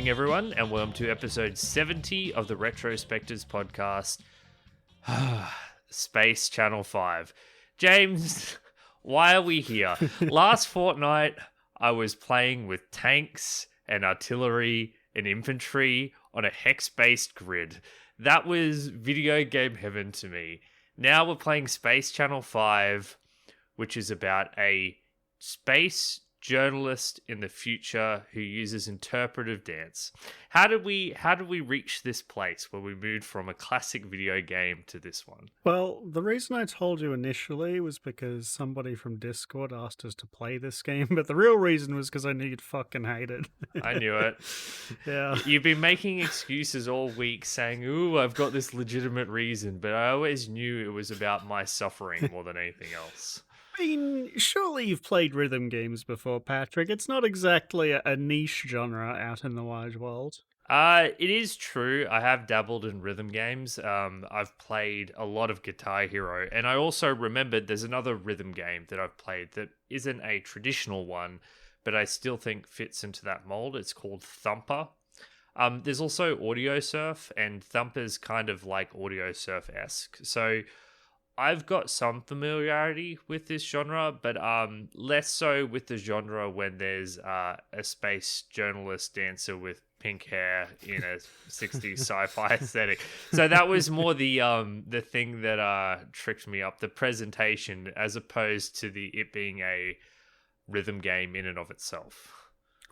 evening, everyone, and welcome to episode 70 of the Spectives podcast, Space Channel 5. James, why are we here? Last fortnight, I was playing with tanks and artillery and infantry on a hex-based grid. That was video game heaven to me. Now we're playing Space Channel 5, which is about a space journalist in the future who uses interpretive dance. How did we reach this place where we moved from a classic video game to this one? Well, the reason I told you initially was because somebody from Discord asked us to play this game, but the real reason was because I knew you'd fucking hate it. I knew it. Yeah. You've been making excuses all week saying, ooh, I've got this legitimate reason, but I always knew it was about my suffering more than anything else. I mean, surely you've played rhythm games before, Patrick. It's not exactly a niche genre out in the wide world. It is true. I have dabbled in rhythm games. I've played a lot of Guitar Hero, and I also remembered there's another rhythm game that I've played that isn't a traditional one, but I still think fits into that mold. It's called Thumper. There's also Audio Surf, and Thumper's kind of like Audio Surf-esque. So I've got some familiarity with this genre, but less so with the genre when there's a space journalist dancer with pink hair in a 60s sci-fi aesthetic. So that was more the thing that tricked me up, the presentation, as opposed to it being a rhythm game in and of itself.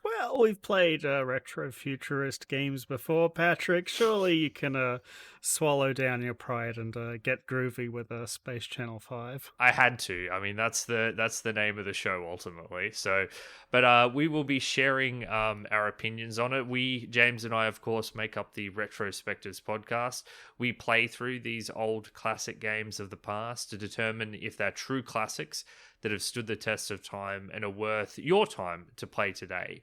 Well, we've played retro-futurist games before, Patrick. Surely you can swallow down your pride and get groovy with Space Channel 5. I had to. I mean, that's the name of the show ultimately. So, but we will be sharing our opinions on it. James and I, of course, make up the Retrospectives podcast. We play through these old classic games of the past to determine if they're true classics that have stood the test of time and are worth your time to play today.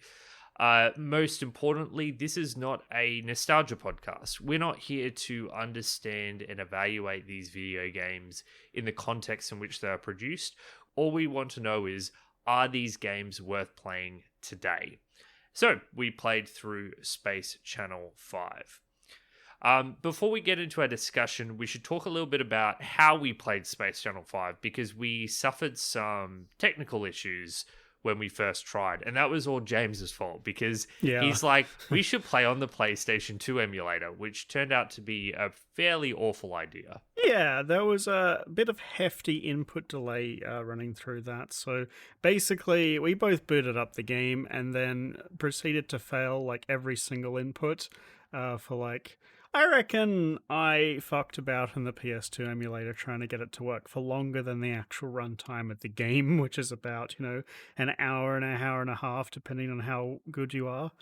Most importantly, this is not a nostalgia podcast. We're not here to understand and evaluate these video games in the context in which they are produced. All we want to know is, are these games worth playing today? So, we played through Space Channel 5. Before we get into our discussion, we should talk a little bit about how we played Space Channel 5, because we suffered some technical issues when we first tried, and that was all James's fault, because he's like, we should play on the PlayStation 2 emulator, which turned out to be a fairly awful idea. Yeah, there was a bit of hefty input delay running through that. So basically, we both booted up the game and then proceeded to fail like every single input for like, I reckon I fucked about in the PS2 emulator trying to get it to work for longer than the actual runtime of the game, which is about, an hour and a half, depending on how good you are.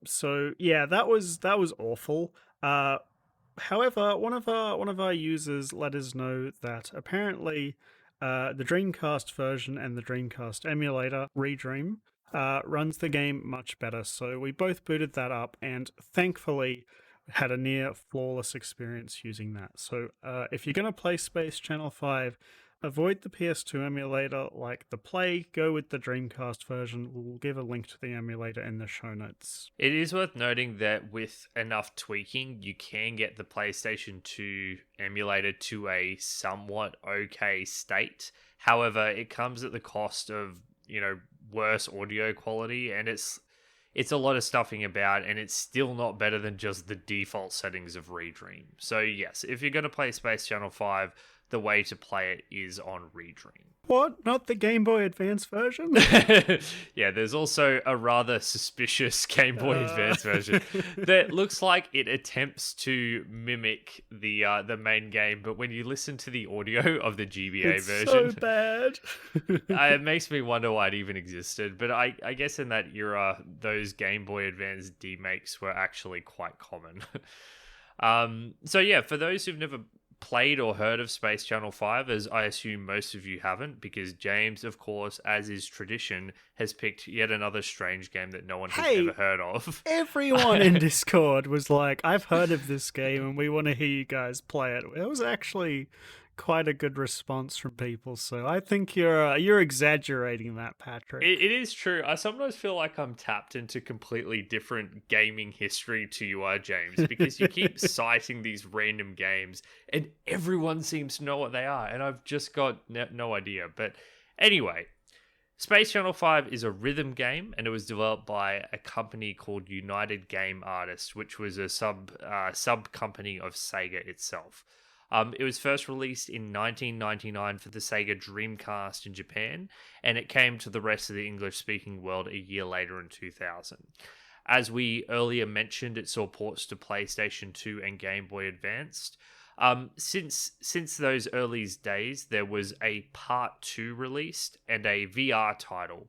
So yeah, that was awful. However, one of our users let us know that apparently the Dreamcast version and the Dreamcast emulator, Redream, runs the game much better. So we both booted that up, and thankfully had a near flawless experience using that. So if you're going to play Space Channel 5, avoid the PS2 emulator like the plague. Go with the Dreamcast version. We'll give a link to the emulator in the show notes. It is worth noting that with enough tweaking, you can get the PlayStation 2 emulator to a somewhat okay state. However, it comes at the cost of, worse audio quality, and it's a lot of stuffing about, and it's still not better than just the default settings of Redream. So yes, if you're going to play Space Channel 5, the way to play it is on Redream. What? Not the Game Boy Advance version? Yeah, there's also a rather suspicious Game Boy Advance version that looks like it attempts to mimic the main game, but when you listen to the audio of the GBA version, it's so bad. It makes me wonder why it even existed. But I guess in that era, those Game Boy Advance demakes were actually quite common. So yeah, for those who've never played or heard of Space Channel 5, as I assume most of you haven't, because James, of course, as is tradition, has picked yet another strange game that no one has ever heard of. Everyone in Discord was like, I've heard of this game and we want to hear you guys play it. It was actually quite a good response from people. So I think you're exaggerating that, Patrick. It is true. I sometimes feel like I'm tapped into completely different gaming history to you are, James, because you keep citing these random games and everyone seems to know what they are, and I've just got no idea. But anyway, Space Channel 5 is a rhythm game, and it was developed by a company called United Game Artists, which was a sub company of Sega itself. It was first released in 1999 for the Sega Dreamcast in Japan, and it came to the rest of the English-speaking world a year later in 2000. As we earlier mentioned, it saw ports to PlayStation 2 and Game Boy Advanced. Since those early days, there was a Part 2 released and a VR title,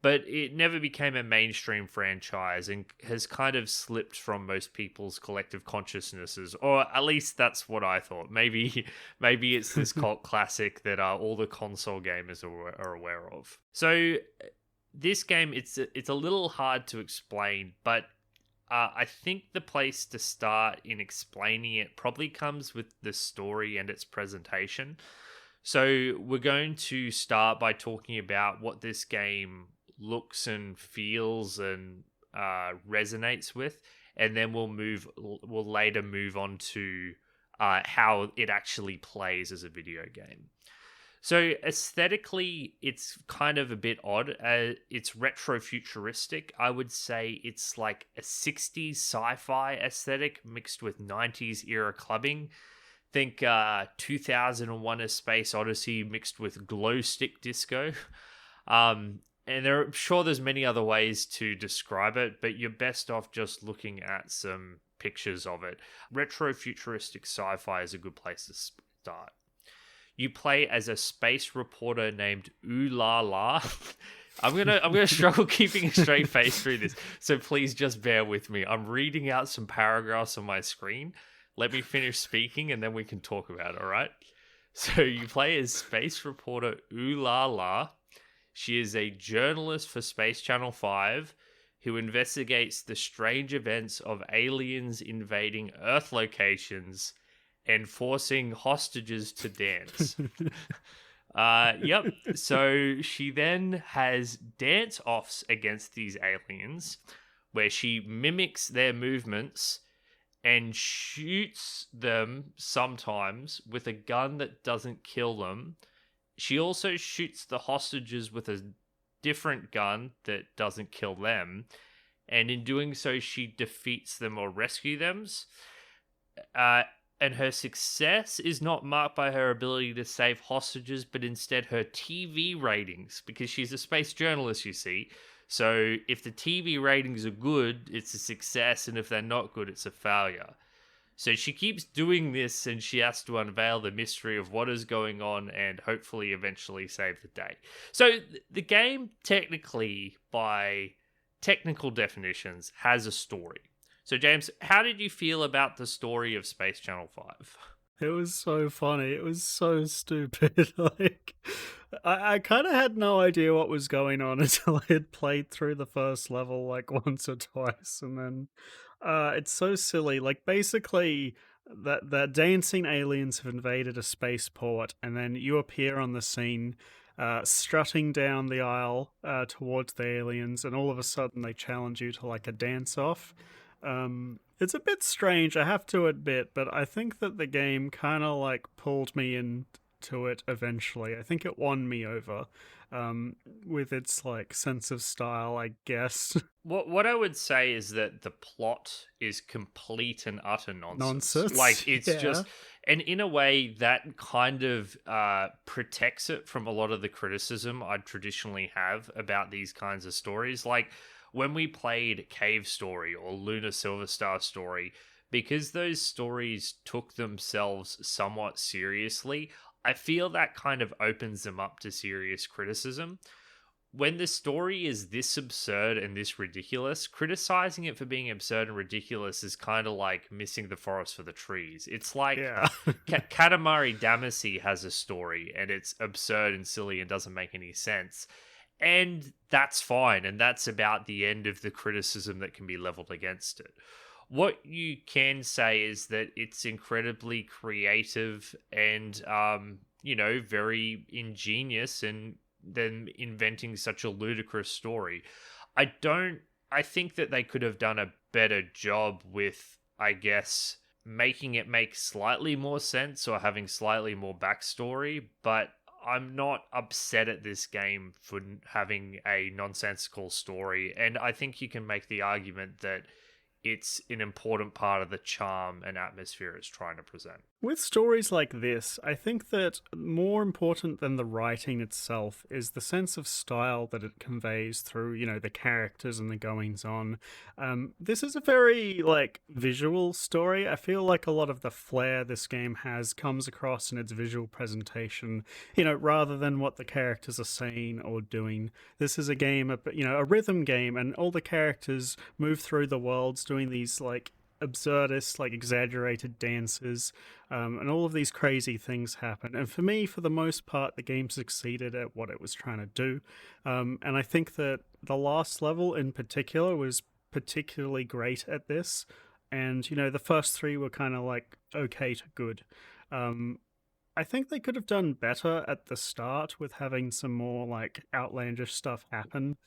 but it never became a mainstream franchise and has kind of slipped from most people's collective consciousnesses, or at least that's what I thought. Maybe it's this cult classic that all the console gamers are aware of. So this game, it's a little hard to explain, but I think the place to start in explaining it probably comes with the story and its presentation. So we're going to start by talking about what this game looks and feels and resonates with, and then we'll later move on to how it actually plays as a video game. So aesthetically, it's kind of a bit odd. It's retro-futuristic. I would say it's like a 60s sci-fi aesthetic mixed with 90s era clubbing. Think 2001: A Space Odyssey mixed with glow stick disco. And I'm sure there's many other ways to describe it, but you're best off just looking at some pictures of it. Retro-futuristic sci-fi is a good place to start. You play as a space reporter named Ulala. I'm gonna struggle keeping a straight face through this, so please just bear with me. I'm reading out some paragraphs on my screen. Let me finish speaking, and then we can talk about it, all right? So you play as space reporter Ulala. She is a journalist for Space Channel 5 who investigates the strange events of aliens invading Earth locations and forcing hostages to dance. Yep. So she then has dance-offs against these aliens where she mimics their movements and shoots them sometimes with a gun that doesn't kill them. She also shoots the hostages with a different gun that doesn't kill them. And in doing so, she defeats them or rescue them. And her success is not marked by her ability to save hostages, but instead her TV ratings, because she's a space journalist, you see. So if the TV ratings are good, it's a success, and if they're not good, it's a failure. So she keeps doing this, and she has to unveil the mystery of what is going on and hopefully eventually save the day. So the game, technically, by technical definitions, has a story. So, James, how did you feel about the story of Space Channel 5? It was so funny. It was so stupid. Like, I kind of had no idea what was going on until I had played through the first level like once or twice, and then it's so silly. Like, basically, that dancing aliens have invaded a spaceport, and then you appear on the scene, strutting down the aisle towards the aliens, and all of a sudden they challenge you to like a dance-off. It's a bit strange, I have to admit, but I think that the game kind of like pulled me into it eventually. I think it won me over with its like sense of style, I guess. What I would say is that the plot is complete and utter nonsense. Like, it's just, and in a way that kind of protects it from a lot of the criticism I'd traditionally have about these kinds of stories. Like, when we played Cave Story or Lunar Silver Star Story, because those stories took themselves somewhat seriously, I feel that kind of opens them up to serious criticism. When the story is this absurd and this ridiculous, criticizing it for being absurd and ridiculous is kind of like missing the forest for the trees. It's like Katamari Damacy has a story and it's absurd and silly and doesn't make any sense. And that's fine, and that's about the end of the criticism that can be leveled against it. What you can say is that it's incredibly creative and, very ingenious, and then inventing such a ludicrous story. I don't. I think that they could have done a better job with, I guess, making it make slightly more sense or having slightly more backstory, but I'm not upset at this game for having a nonsensical story. And I think you can make the argument that it's an important part of the charm and atmosphere it's trying to present. With stories like this, I think that more important than the writing itself is the sense of style that it conveys through, the characters and the goings on. This is a very, visual story. I feel like a lot of the flair this game has comes across in its visual presentation, rather than what the characters are saying or doing. This is a game, a rhythm game, and all the characters move through the worlds doing these, absurdist, exaggerated dances, and all of these crazy things happen. And for me, for the most part, the game succeeded at what it was trying to do. And I think that the last level in particular was particularly great at this. And, the first three were kind of okay to good. I think they could have done better at the start with having some more outlandish stuff happen.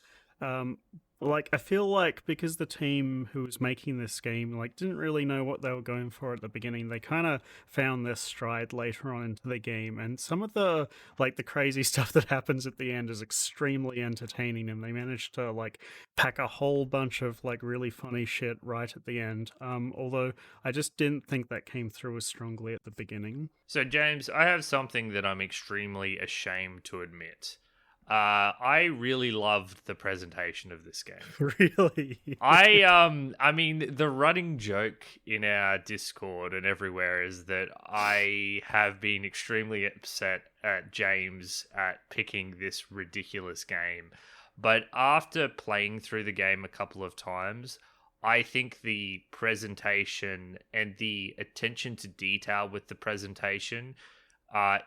I feel like because the team who was making this game didn't really know what they were going for at the beginning, they kind of found their stride later on into the game, and some of the the crazy stuff that happens at the end is extremely entertaining, and they managed to pack a whole bunch of really funny shit right at the end. Although I just didn't think that came through as strongly at the beginning. So James, I have something that I'm extremely ashamed to admit. I really loved the presentation of this game. Really? I mean, the running joke in our Discord and everywhere is that I have been extremely upset at James at picking this ridiculous game. But after playing through the game a couple of times, I think the presentation and the attention to detail with the presentation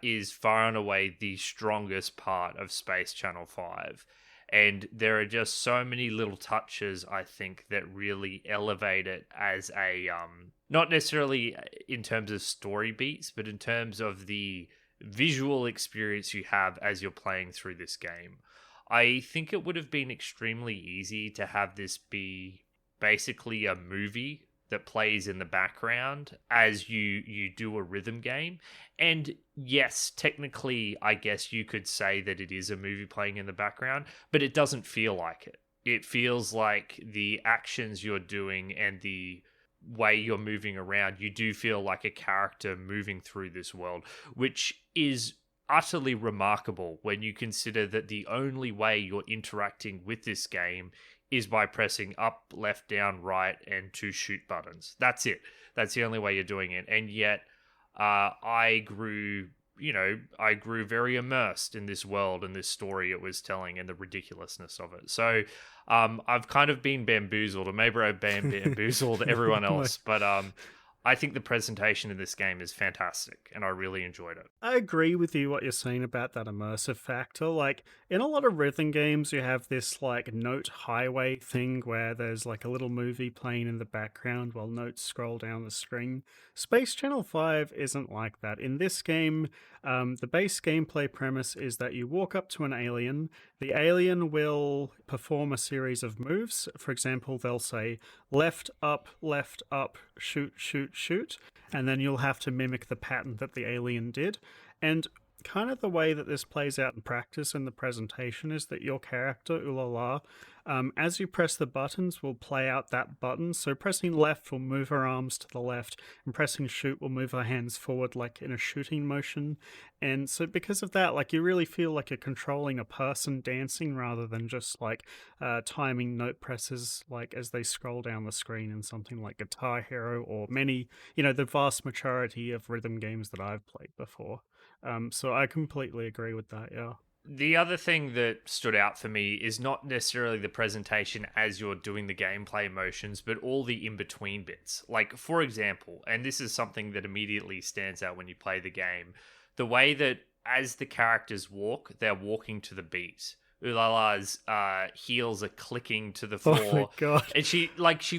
is far and away the strongest part of Space Channel 5. And there are just so many little touches, I think, that really elevate it as a, not necessarily in terms of story beats, but in terms of the visual experience you have as you're playing through this game. I think it would have been extremely easy to have this be basically a movie that plays in the background as you do a rhythm game. And yes, technically, I guess you could say that it is a movie playing in the background, but it doesn't feel like it. It feels like the actions you're doing and the way you're moving around, you do feel like a character moving through this world, which is utterly remarkable when you consider that the only way you're interacting with this game is by pressing up, left, down, right, and two shoot buttons. That's it. That's the only way you're doing it. And yet, I grew very immersed in this world and this story it was telling and the ridiculousness of it. So, I've kind of been bamboozled, or maybe I've been bamboozled everyone else, but I think the presentation in this game is fantastic, and I really enjoyed it. I agree with you what you're saying about that immersive factor. In a lot of rhythm games, you have this note highway thing where there's a little movie playing in the background while notes scroll down the screen. Space Channel 5 isn't like that. In this game, the base gameplay premise is that you walk up to an alien. The alien will perform a series of moves. For example, they'll say left, up, shoot, shoot, shoot. And then you'll have to mimic the pattern that the alien did. And kind of the way that this plays out in practice in the presentation is that your character, Ulala, as you press the buttons, will play out that button. So pressing left will move her arms to the left, and pressing shoot will move her hands forward in a shooting motion. And so because of that, you really feel like you're controlling a person dancing rather than just timing note presses as they scroll down the screen in something like Guitar Hero or many, the vast majority of rhythm games that I've played before. So I completely agree with that, yeah. The other thing that stood out for me is not necessarily the presentation as you're doing the gameplay motions, but all the in-between bits. For example, and this is something that immediately stands out when you play the game, the way that as the characters walk, they're walking to the beat. Ulala's heels are clicking to the floor. Oh my god. And she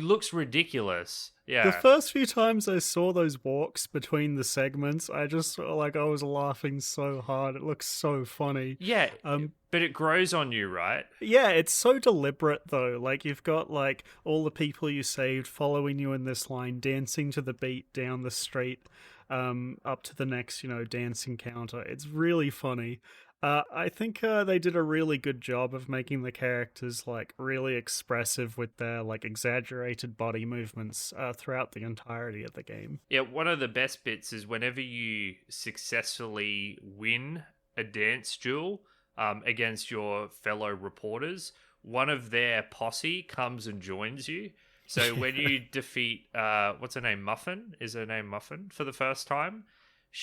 looks ridiculous. The Yeah. first few times I saw those walks between the segments, I just like I was laughing so hard. It looks so funny. Yeah, Um, but it grows on you, right? yeah, it's so deliberate though. Like you've got like all the people you saved following you in this line, dancing to the beat down the street, up to the next, dance encounter. It's really funny. I think they did a really good job of making the characters like really expressive with their like exaggerated body movements throughout the entirety of the game. Yeah, one of the best bits is whenever you successfully win a dance duel against your fellow reporters, one of their posse comes and joins you. So when you defeat, what's her name, Muffin? Is her name Muffin for the first time?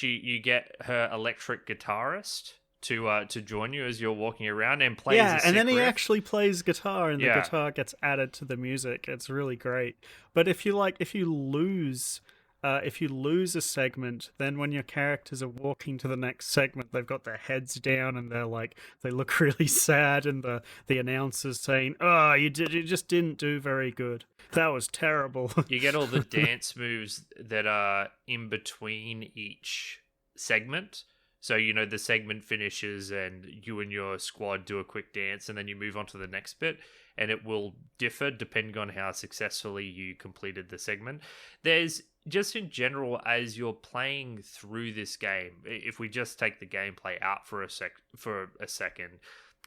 You get her electric guitarist to join you as you're walking around and plays a Yeah, and sick then he riff. actually plays guitar, and the Yeah, guitar gets added to the music. It's really great. But if you lose a segment, then when your characters are walking to the next segment, they've got their heads down and they look really sad, and the announcer's saying, "Oh, you just didn't do very good. That was terrible." you get all the dance moves that are in between each segment. So, the segment finishes and you and your squad do a quick dance and then you move on to the next bit. And it will differ depending on how successfully you completed the segment. There's just in general, as you're playing through this game, if we just take the gameplay out for a second,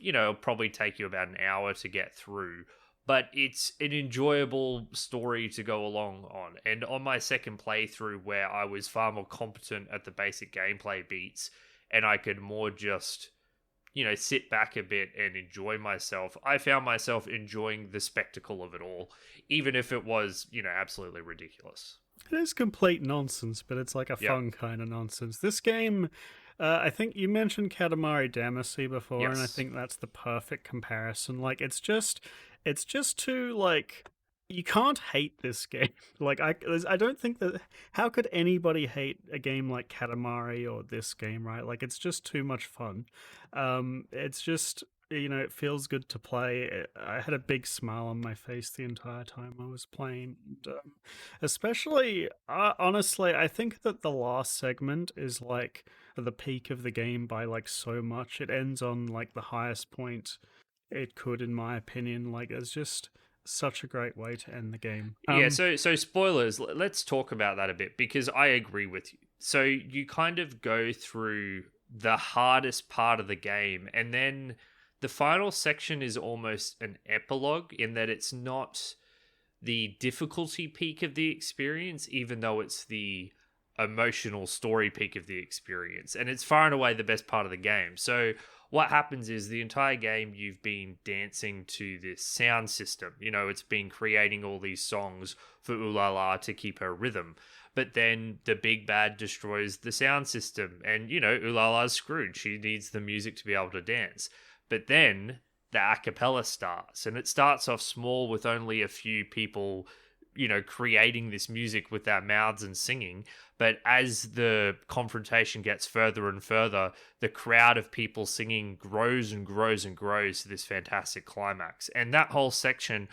it'll probably take you about an hour to get through, but it's an enjoyable story to go along on. And on my second playthrough, where I was far more competent at the basic gameplay beats and I could more just, sit back a bit and enjoy myself, I found myself enjoying the spectacle of it all, even if it was, absolutely ridiculous. It is complete nonsense, but it's like a Yep. fun kind of nonsense. This game, I think you mentioned Katamari Damacy before, and I Yes. think that's the perfect comparison. Like, it's just too like you can't hate this game. Like, I don't think that how could anybody hate a game like Katamari or this game, right? Like, it's just too much fun. It's just it feels good to play. I had a big smile on my face the entire time I was playing. And, especially, honestly, I think that the last segment is like the peak of the game by like so much. It ends on like the highest point it could, in my opinion. Like, it's just such a great way to end the game. Yeah, so spoilers, let's talk about that a bit because I agree with you. So you kind of go through the hardest part of the game and then the final section is almost an epilogue in that it's not the difficulty peak of the experience, even though it's the emotional story peak of the experience. And it's far and away the best part of the game. So what happens is the entire game you've been dancing to this sound system. It's been creating all these songs for Ulala to keep her rhythm. But then the big bad destroys the sound system and, Ulala's screwed. She needs the music to be able to dance. But then the a cappella starts, and it starts off small with only a few people, creating this music with their mouths and singing. But as the confrontation gets further and further, the crowd of people singing grows and grows and grows to this fantastic climax. And that whole section,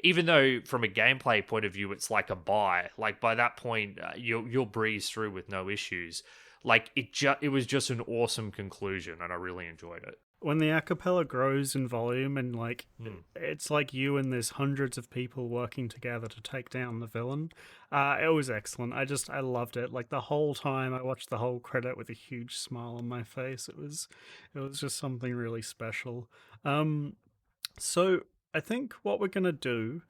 even though from a gameplay point of view, it's like a buy, like by that point, you'll breeze through with no issues. Like it was just an awesome conclusion, and I really enjoyed it. When the acapella grows in volume and like Mm. it's like you and there's hundreds of people working together to take down the villain, it was excellent. I loved it. Like the whole time I watched the whole credit with a huge smile on my face. It was just something really special. So I think what we're gonna do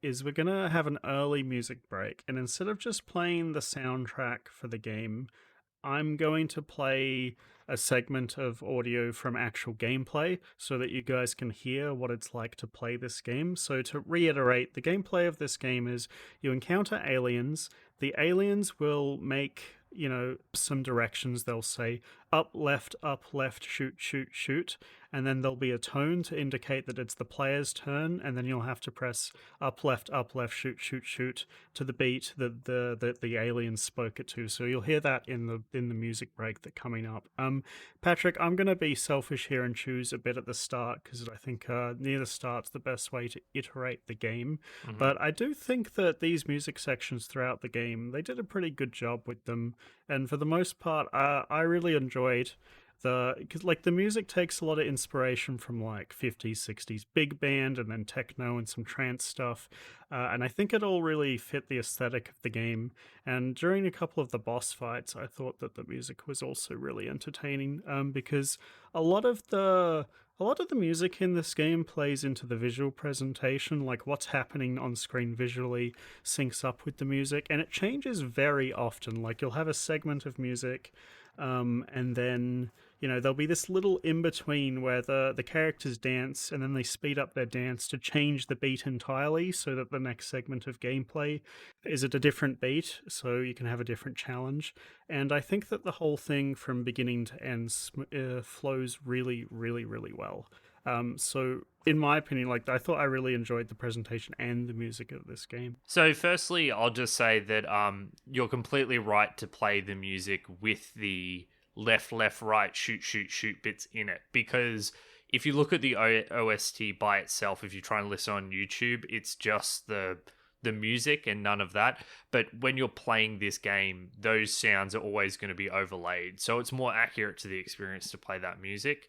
is we're gonna have an early music break, and instead of just playing the soundtrack for the game, I'm going to play a segment of audio from actual gameplay so that you guys can hear what it's like to play this game. So, to reiterate, the gameplay of this game is you encounter aliens. The aliens will make, some directions. They'll say up, left, shoot, shoot, shoot. and then there'll be a tone to indicate that it's the player's turn, and then you'll have to press up, left, shoot, shoot, shoot to the beat that the aliens spoke it to. So you'll hear that in the music break that coming up. Patrick, I'm gonna be selfish here and choose a bit at the start because I think near the start's the best way to iterate the game. But I do think that these music sections throughout the game, they did a pretty good job with them, and for the most part, I really enjoyed because like the music takes a lot of inspiration from like 50s 60s big band and then techno and some trance stuff, and I think it all really fit the aesthetic of the game. And during a couple of the boss fights, I thought that the music was also really entertaining, because a lot of the a lot of the music in this game plays into the visual presentation, like what's happening on screen visually syncs up with the music, and it changes very often. Like you'll have a segment of music, and then there'll be this little in between where the characters dance, and then they speed up their dance to change the beat entirely, so that the next segment of gameplay is at a different beat, so you can have a different challenge. And I think that the whole thing from beginning to end flows really, really, really well. So in my opinion, like I thought I really enjoyed the presentation and the music of this game. So, firstly, I'll just say that you're completely right to play the music with the left, left, right, shoot, shoot, shoot bits in it. Because if you look at the OST by itself, if you try and listen on YouTube, it's just the music and none of that. But when you're playing this game, those sounds are always going to be overlaid. So it's more accurate to the experience to play that music.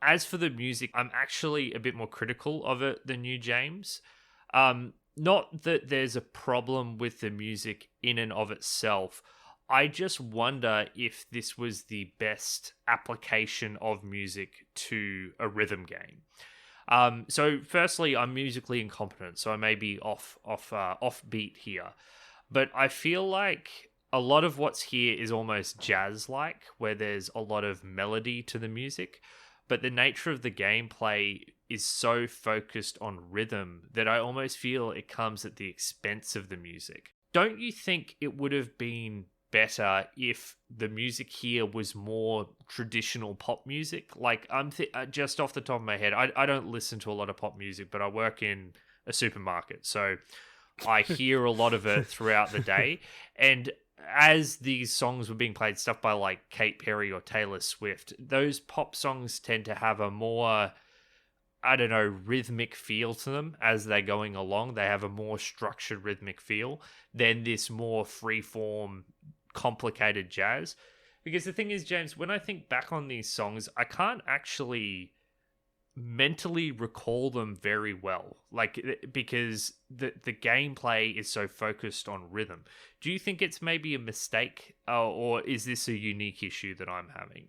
As for the music, I'm actually a bit more critical of it than you, James. Not that there's a problem with the music in and of itself. I just wonder if this was the best application of music to a rhythm game. So firstly, I'm musically incompetent, so I may be off beat here. But I feel like a lot of what's here is almost jazz-like, where there's a lot of melody to the music. But the nature of the gameplay is so focused on rhythm that I almost feel it comes at the expense of the music. Don't you think it would have been better if the music here was more traditional pop music? Like, I'm just off the top of my head, I don't listen to a lot of pop music, but I work in a supermarket, so I hear a lot of it throughout the day. And as these songs were being played, stuff by like Katy Perry or Taylor Swift, those pop songs tend to have a more, I don't know, rhythmic feel to them as they're going along. They have a more structured rhythmic feel than this more freeform, complicated jazz. Because the thing is, James, when I think back on these songs, I can't actually mentally recall them very well, like, because the gameplay is so focused on rhythm. Do you think it's maybe a mistake, or is this a unique issue that I'm having?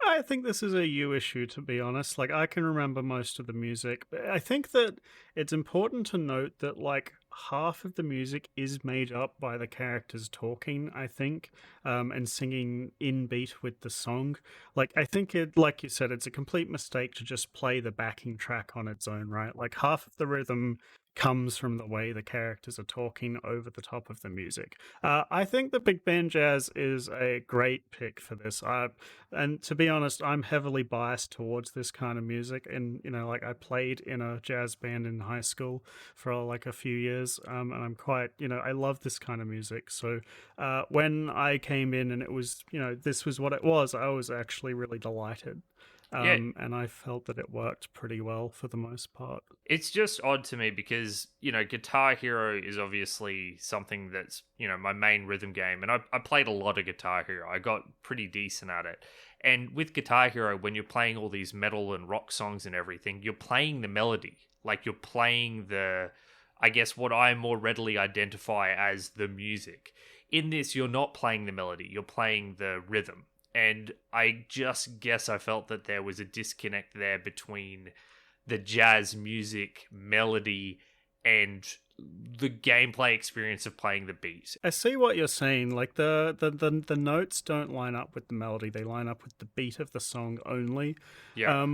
I think this is a you issue, to be honest. Like, I can remember most of the music, but I think that it's important to note that, like, half of the music is made up by the characters talking, I think, and singing in beat with the song. Like, I think it, like you said, it's a complete mistake to just play the backing track on its own, right? Like, half of the rhythm comes from the way the characters are talking over the top of the music. I think the big band jazz is a great pick for this. And to be honest, I'm heavily biased towards this kind of music. And, like I played in a jazz band in high school for like a few years. And I'm quite, I love this kind of music. So when I came in and it was, this was what it was, I was actually really delighted. Yeah, And I felt that it worked pretty well for the most part. it's just odd to me because, Guitar Hero is obviously something that's, my main rhythm game. And I played a lot of Guitar Hero. I got pretty decent at it. And with Guitar Hero, when you're playing all these metal and rock songs and everything, you're playing the melody. Like, you're playing I guess what I more readily identify as the music. In this, you're not playing the melody. You're playing the rhythm. And I just guess I felt that there was a disconnect there between the jazz music melody and the gameplay experience of playing the beat. I see what you're saying. Like the notes don't line up with the melody; they line up with the beat of the song only. Yeah.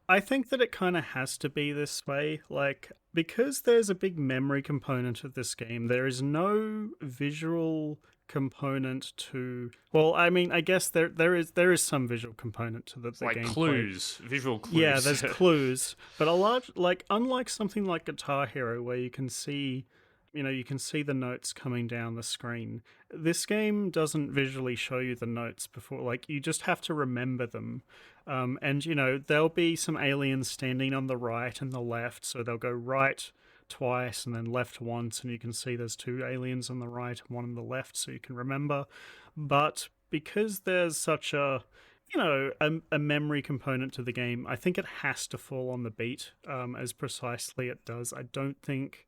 I think that it kind of has to be this way, like, because there's a big memory component of this game. There is no visual component to. Well, I mean, I guess there is some visual component to the Like gameplay. clues, visual clues. Yeah, there's clues, but a large unlike something like Guitar Hero where you can see, you can see the notes coming down the screen. This game doesn't visually show you the notes before, like you just have to remember them. And there'll be some aliens standing on the right and the left, so they'll go right twice and then left once, and you can see there's two aliens on the right and one on the left, so you can remember. But because there's such a memory component to the game, I think it has to fall on the beat as precisely it does. I don't think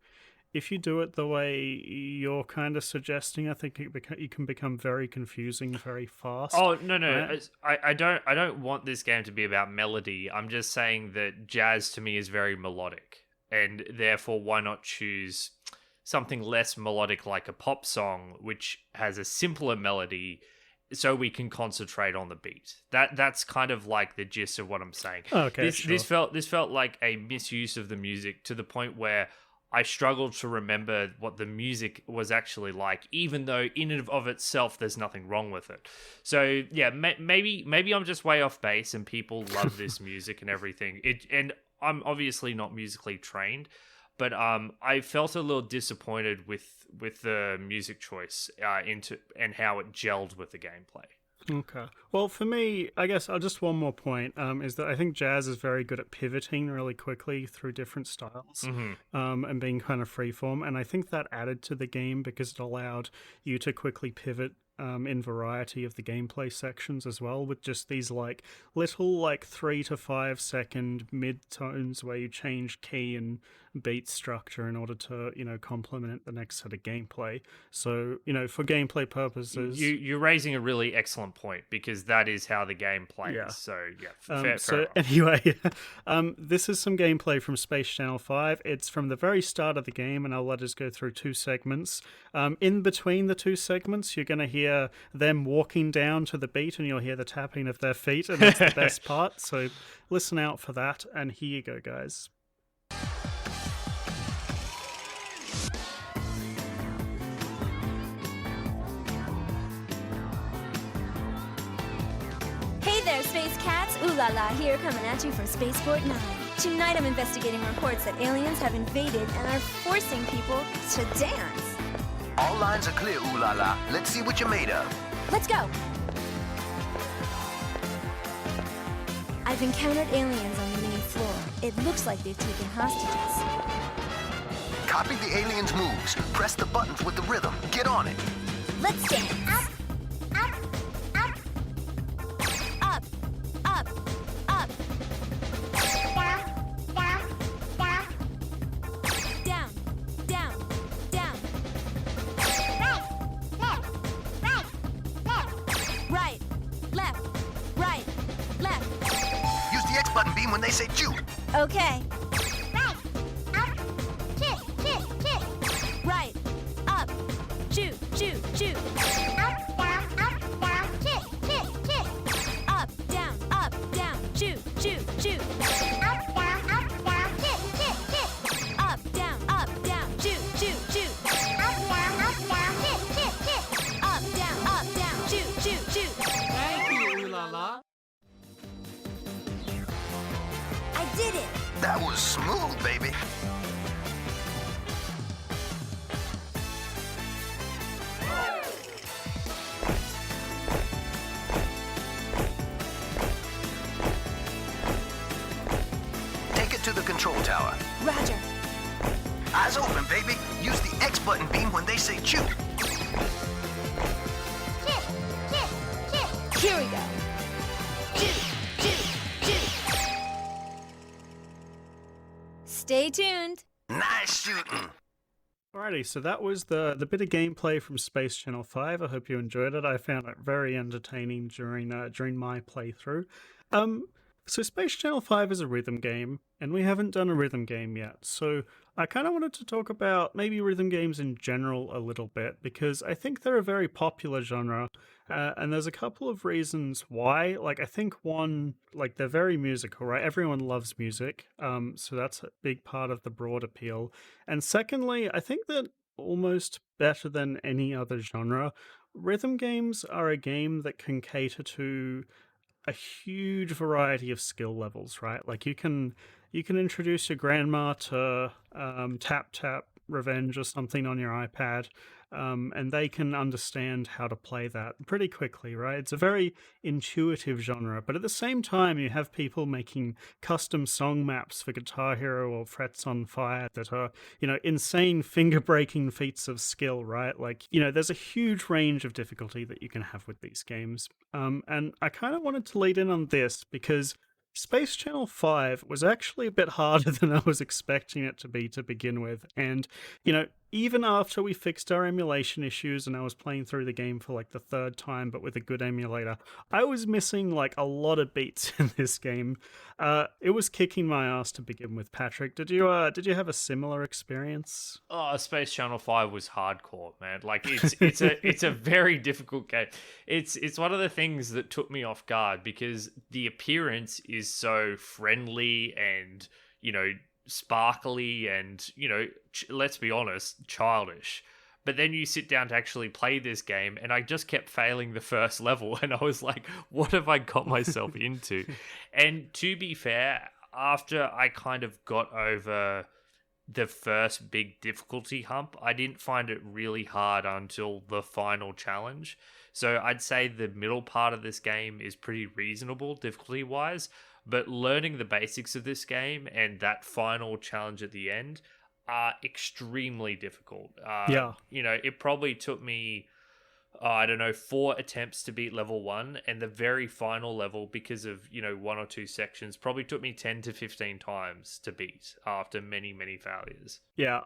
if you do it the way you're kind of suggesting, I think you can become very confusing very fast. Oh no, right? I don't want this game to be about melody. I'm just saying that jazz to me is very melodic, and therefore why not choose something less melodic like a pop song, which has a simpler melody, so we can concentrate on the beat. That's kind of like the gist of what I'm saying. Okay, This felt like a misuse of the music to the point where I struggled to remember what the music was actually like, even though in and of itself there's nothing wrong with it. So yeah, maybe I'm just way off base and people love this music and everything. And I'm obviously not musically trained, but I felt a little disappointed with the music choice and how it gelled with the gameplay. Okay. Well, for me, I guess I'll just one more point is that I think jazz is very good at pivoting really quickly through different styles and being kind of freeform. And I think that added to the game because it allowed you to quickly pivot in variety of the gameplay sections as well, with just these like little 3 to 5 second mid tones where you change key and beat structure in order to complement the next set of gameplay. So for gameplay purposes, you're raising a really excellent point because that is how the game plays. Yeah. So yeah, fair enough. Anyway, this is some gameplay from Space Channel 5. It's from the very start of the game, and I'll let us go through 2 segments. In between the 2 segments, you're going to hear them walking down to the beat, and you'll hear the tapping of their feet, and that's the best part. So listen out for that, and here you go, guys. Hey there, Space Cats! Ulala here, coming at you from Spaceport 9. Tonight I'm investigating reports that aliens have invaded and are forcing people to dance. All lines are clear, Ulala. Let's see what you're made of. Let's go! I've encountered aliens on the main floor. It looks like they've taken hostages. Copy the aliens' moves. Press the buttons with the rhythm. Get on it. Let's dance! Up, up, up. Up, up, up. Down, down, down. Right, left, right, left. Use the X button beam when they say shoot. Okay. Right, up, kick, kick, kick. Right, up, shoot, shoot, shoot. Up, down, kick, kick, kick. Up, down, shoot, shoot, shoot. Up, down, kick, kick, kick. Up, down, shoot, shoot, shoot. Up, down, kick, kick, kick. Up, down, shoot, shoot, shoot. Thank you, Ulala. I did it! That was smooth, baby. Take it to the control tower. Roger. Eyes open, baby. Use the X button beam when they say shoot. Kick, kick, kick. Here we go. Shoot, shoot, shoot. Stay tuned. Nice shooting. Alrighty, so that was the bit of gameplay from Space Channel 5. I hope you enjoyed it. I found it very entertaining during my playthrough. So Space Channel 5 is a rhythm game, and we haven't done a rhythm game yet. So I kind of wanted to talk about maybe rhythm games in general a little bit, because I think they're a very popular genre, and there's a couple of reasons why. Like, I think one, like, they're very musical, right? Everyone loves music, so that's a big part of the broad appeal. And secondly, I think that almost better than any other genre, rhythm games are a game that can cater to a huge variety of skill levels, right? Like you can introduce your grandma to Tap Tap Revenge or something on your iPad, and they can understand how to play that pretty quickly, right? It's a very intuitive genre, but at the same time, you have people making custom song maps for Guitar Hero or Frets on Fire that are, insane finger breaking feats of skill, right? Like, there's a huge range of difficulty that you can have with these games. And I kind of wanted to lead in on this because Space Channel 5 was actually a bit harder than I was expecting it to be to begin with. And, even after we fixed our emulation issues and I was playing through the game for like the third time, but with a good emulator, I was missing like a lot of beats in this game. It was kicking my ass to begin with. Patrick, did you have a similar experience? Oh, Space Channel 5 was hardcore, man. Like it's a very difficult game. It's one of the things that took me off guard because the appearance is so friendly and, sparkly and, let's be honest, childish. But then you sit down to actually play this game, and I just kept failing the first level, and I was like, what have I got myself into? And to be fair, after I kind of got over the first big difficulty hump, I didn't find it really hard until the final challenge. So I'd say the middle part of this game is pretty reasonable difficulty-wise, but learning the basics of this game and that final challenge at the end are extremely difficult. Yeah. It probably took me, I don't know, 4 attempts to beat level 1, and the very final level, because of, 1 or 2 sections, probably took me 10 to 15 times to beat after many, many failures. Yeah,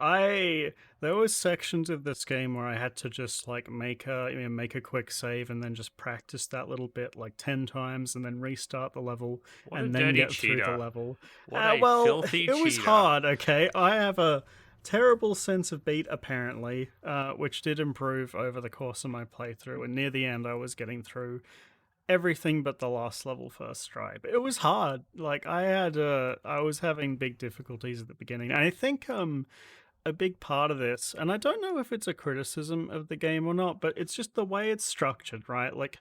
there was sections of this game where I had to just like make a quick save and then just practice that little bit like 10 times and then restart the level What and a then dirty get through cheater. the level. What a filthy it was cheater. hard, okay? I have a terrible sense of beat apparently, which did improve over the course of my playthrough, and near the end I was getting through everything but the last level first try. But it was hard. Like I was having big difficulties at the beginning. And I think a big part of this, and I don't know if it's a criticism of the game or not, but it's just the way it's structured, right? Like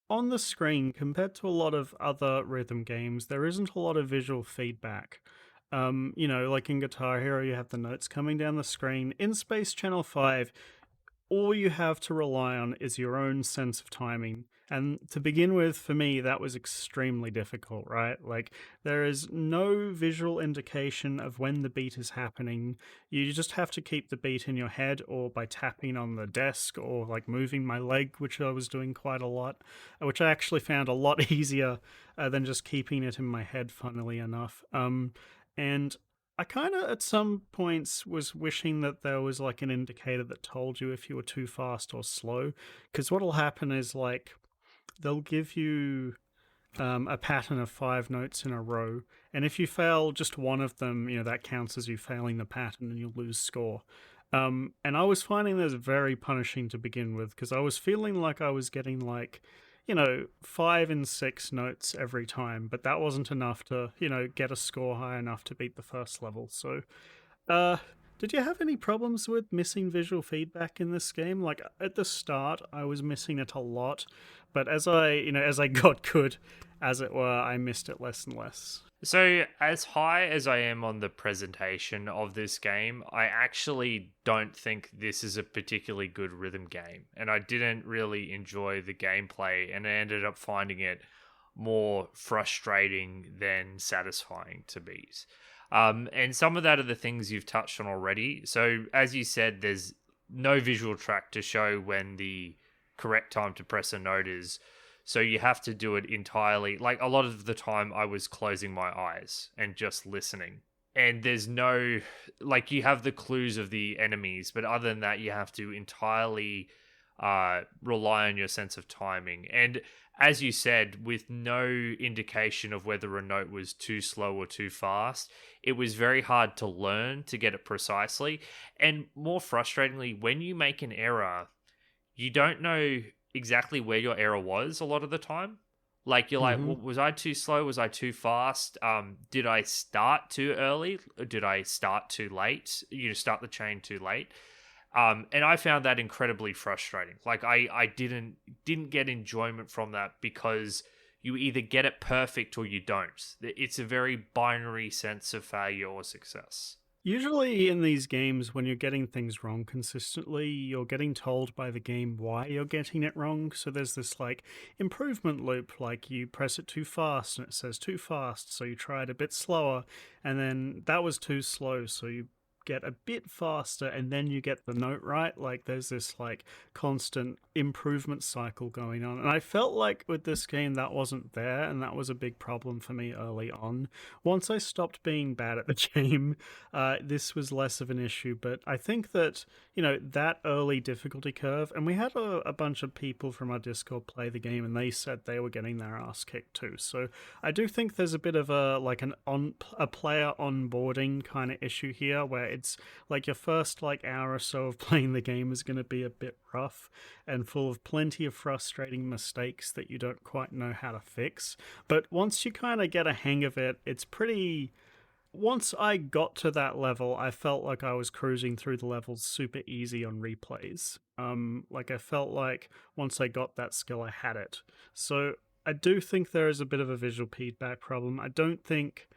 on the screen, compared to a lot of other rhythm games, there isn't a lot of visual feedback. Like in Guitar Hero, you have the notes coming down the screen. In Space Channel 5, all you have to rely on is your own sense of timing. And to begin with, for me, that was extremely difficult, right? Like, there is no visual indication of when the beat is happening. You just have to keep the beat in your head or by tapping on the desk or like moving my leg, which I was doing quite a lot, which I actually found a lot easier than just keeping it in my head, funnily enough. And I kind of, at some points, was wishing that there was like an indicator that told you if you were too fast or slow. Because what'll happen is like, they'll give you a pattern of 5 notes in a row. And if you fail just one of them, that counts as you failing the pattern and you lose score. And I was finding this very punishing to begin with because I was feeling like I was getting like, 5 and 6 notes every time, but that wasn't enough to, get a score high enough to beat the first level. So, did you have any problems with missing visual feedback in this game? Like at the start, I was missing it a lot, but as I got good, as it were, I missed it less and less. So, as high as I am on the presentation of this game, I actually don't think this is a particularly good rhythm game. And I didn't really enjoy the gameplay, and I ended up finding it more frustrating than satisfying to beat. And some of that are the things you've touched on already. So, as you said, there's no visual track to show when the correct time to press a note is. So you have to do it entirely. Like a lot of the time I was closing my eyes and just listening. And there's no, like you have the clues of the enemies, but other than that, you have to entirely rely on your sense of timing. And as you said, with no indication of whether a note was too slow or too fast, it was very hard to learn to get it precisely. And more frustratingly, when you make an error, you don't know exactly where your error was a lot of the time. Like you're like, was I too slow? Was I too fast? Did I start too early? Or did I start too late? Start the chain too late. And I found that incredibly frustrating. Like I didn't get enjoyment from that because you either get it perfect or you don't. It's a very binary sense of failure or success. Usually in these games, when you're getting things wrong consistently, you're getting told by the game why you're getting it wrong. So there's this like improvement loop, like you press it too fast and it says too fast, so you try it a bit slower, and then that was too slow, so you get a bit faster and then you get the note right. Like there's this like constant improvement cycle going on, and I felt like with this game that wasn't there, and that was a big problem for me early on. Once I stopped being bad at the game, this was less of an issue. But I think that, you know, that early difficulty curve, and we had a bunch of people from our Discord play the game and they said they were getting their ass kicked too. So I do think there's a bit of a player onboarding kind of issue here, where it's like your first like hour or so of playing the game is going to be a bit rough and full of plenty of frustrating mistakes that you don't quite know how to fix. But once you kind of get a hang of it, it's pretty... Once I got to that level, I felt like I was cruising through the levels super easy on replays. Like I felt like once I got that skill, I had it. So I do think there is a bit of a visual feedback problem. I don't think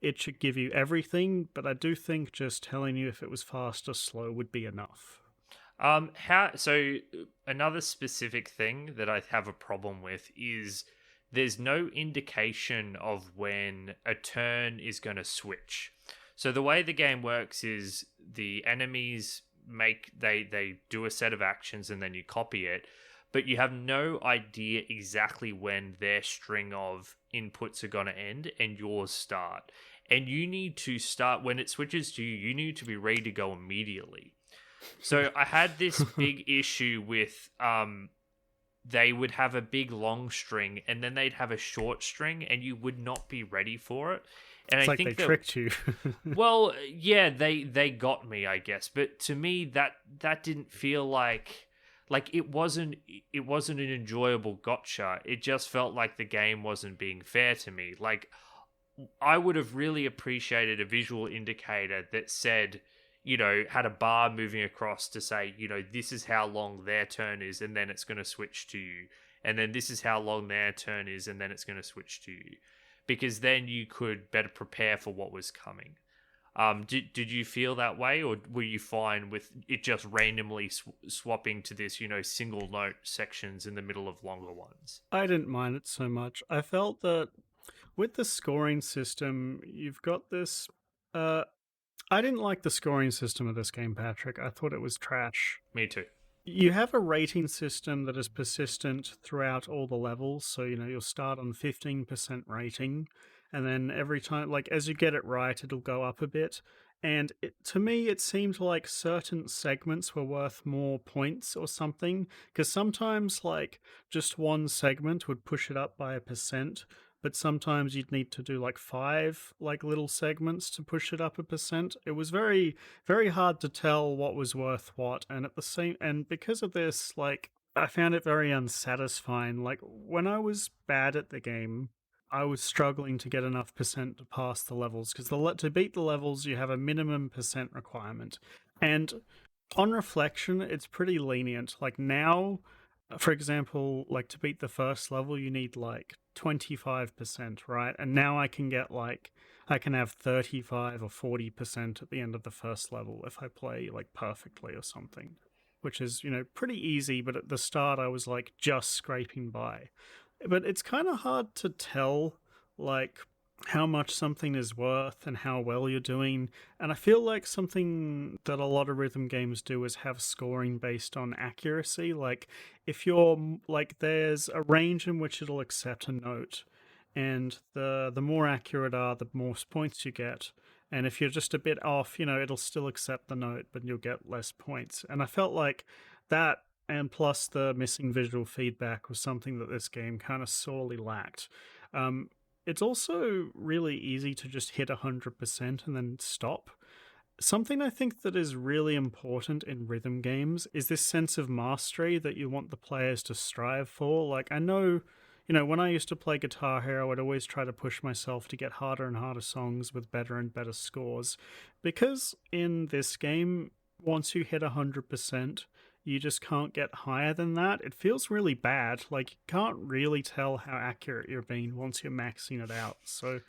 it should give you everything, but I do think just telling you if it was fast or slow would be enough. So another specific thing that I have a problem with is there's no indication of when a turn is going to switch. So the way the game works is the enemies they do a set of actions and then you copy it, but you have no idea exactly when their string of inputs are going to end and yours start. And you need to start, when it switches to you, you need to be ready to go immediately. So I had this big issue with they would have a big long string and then they'd have a short string and you would not be ready for it. And It's I like think they tricked you. well, yeah, they got me, I guess. But to me, that didn't feel like it wasn't an enjoyable gotcha. It just felt like the game wasn't being fair to me. Like I would have really appreciated a visual indicator that said, you know, had a bar moving across to say, you know, this is how long their turn is, and then it's going to switch to you. And then this is how long their turn is, and then it's going to switch to you. Because then you could better prepare for what was coming. Did you feel that way, or were you fine with it just randomly swapping to this, you know, single note sections in the middle of longer ones? I didn't mind it so much. I felt that with the scoring system, you've got this... I didn't like the scoring system of this game, Patrick. I thought it was trash. Me too. You have a rating system that is persistent throughout all the levels. So, you know, you'll start on 15% rating, and then every time, like, as you get it right, it'll go up a bit. And to me, it seemed like certain segments were worth more points or something, because sometimes, like, just one segment would push it up by 1%, but sometimes you'd need to do like 5 like little segments to push it up 1%. It was very, very hard to tell what was worth what, and because of this, like, I found it very unsatisfying. Like when I was bad at the game, I was struggling to get enough percent to pass the levels, because to beat the levels you have a minimum percent requirement, and on reflection it's pretty lenient. Like now, for example, like to beat the first level you need like 25%, right? And now I can have 35 or 40% at the end of the first level if I play like perfectly or something, which is, you know, pretty easy. But at the start I was like just scraping by. But it's kind of hard to tell like how much something is worth and how well you're doing. And I feel like something that a lot of rhythm games do is have scoring based on accuracy. Like if you're like, there's a range in which it'll accept a note, and the more accurate are, the more points you get. And if you're just a bit off, you know, it'll still accept the note, but you'll get less points. And I felt like that, and plus the missing visual feedback, was something that this game kind of sorely lacked. It's also really easy to just hit 100% and then stop. Something I think that is really important in rhythm games is this sense of mastery that you want the players to strive for. Like, I know, you know, when I used to play Guitar Hero, I'd always try to push myself to get harder and harder songs with better and better scores. Because in this game, once you hit 100%, you just can't get higher than that. It feels really bad. Like, you can't really tell how accurate you're being once you're maxing it out. So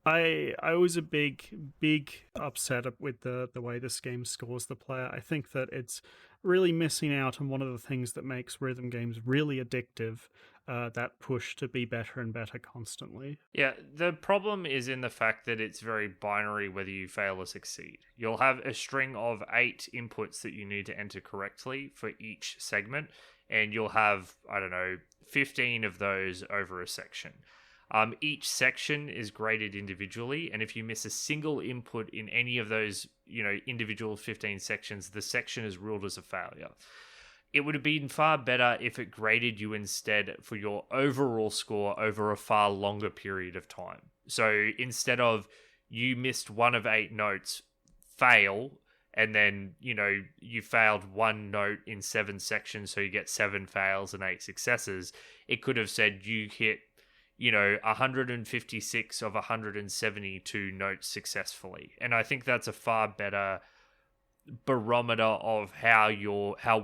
I was a big upset with the way this game scores the player. I think that it's really missing out on one of the things that makes rhythm games really addictive, that push to be better and better constantly. Yeah, the problem is in the fact that it's very binary whether you fail or succeed. You'll have a string of 8 inputs that you need to enter correctly for each segment, and you'll have, I don't know, 15 of those over a section. Each section is graded individually, and if you miss a single input in any of those, individual 15 sections, the section is ruled as a failure. It would have been far better if it graded you instead for your overall score over a far longer period of time. So instead of you missed 1 of 8 notes, fail, and then, you failed 1 note in 7 sections, so you get 7 fails and 8 successes, it could have said you hit 156 of 172 notes successfully. And I think that's a far better barometer of how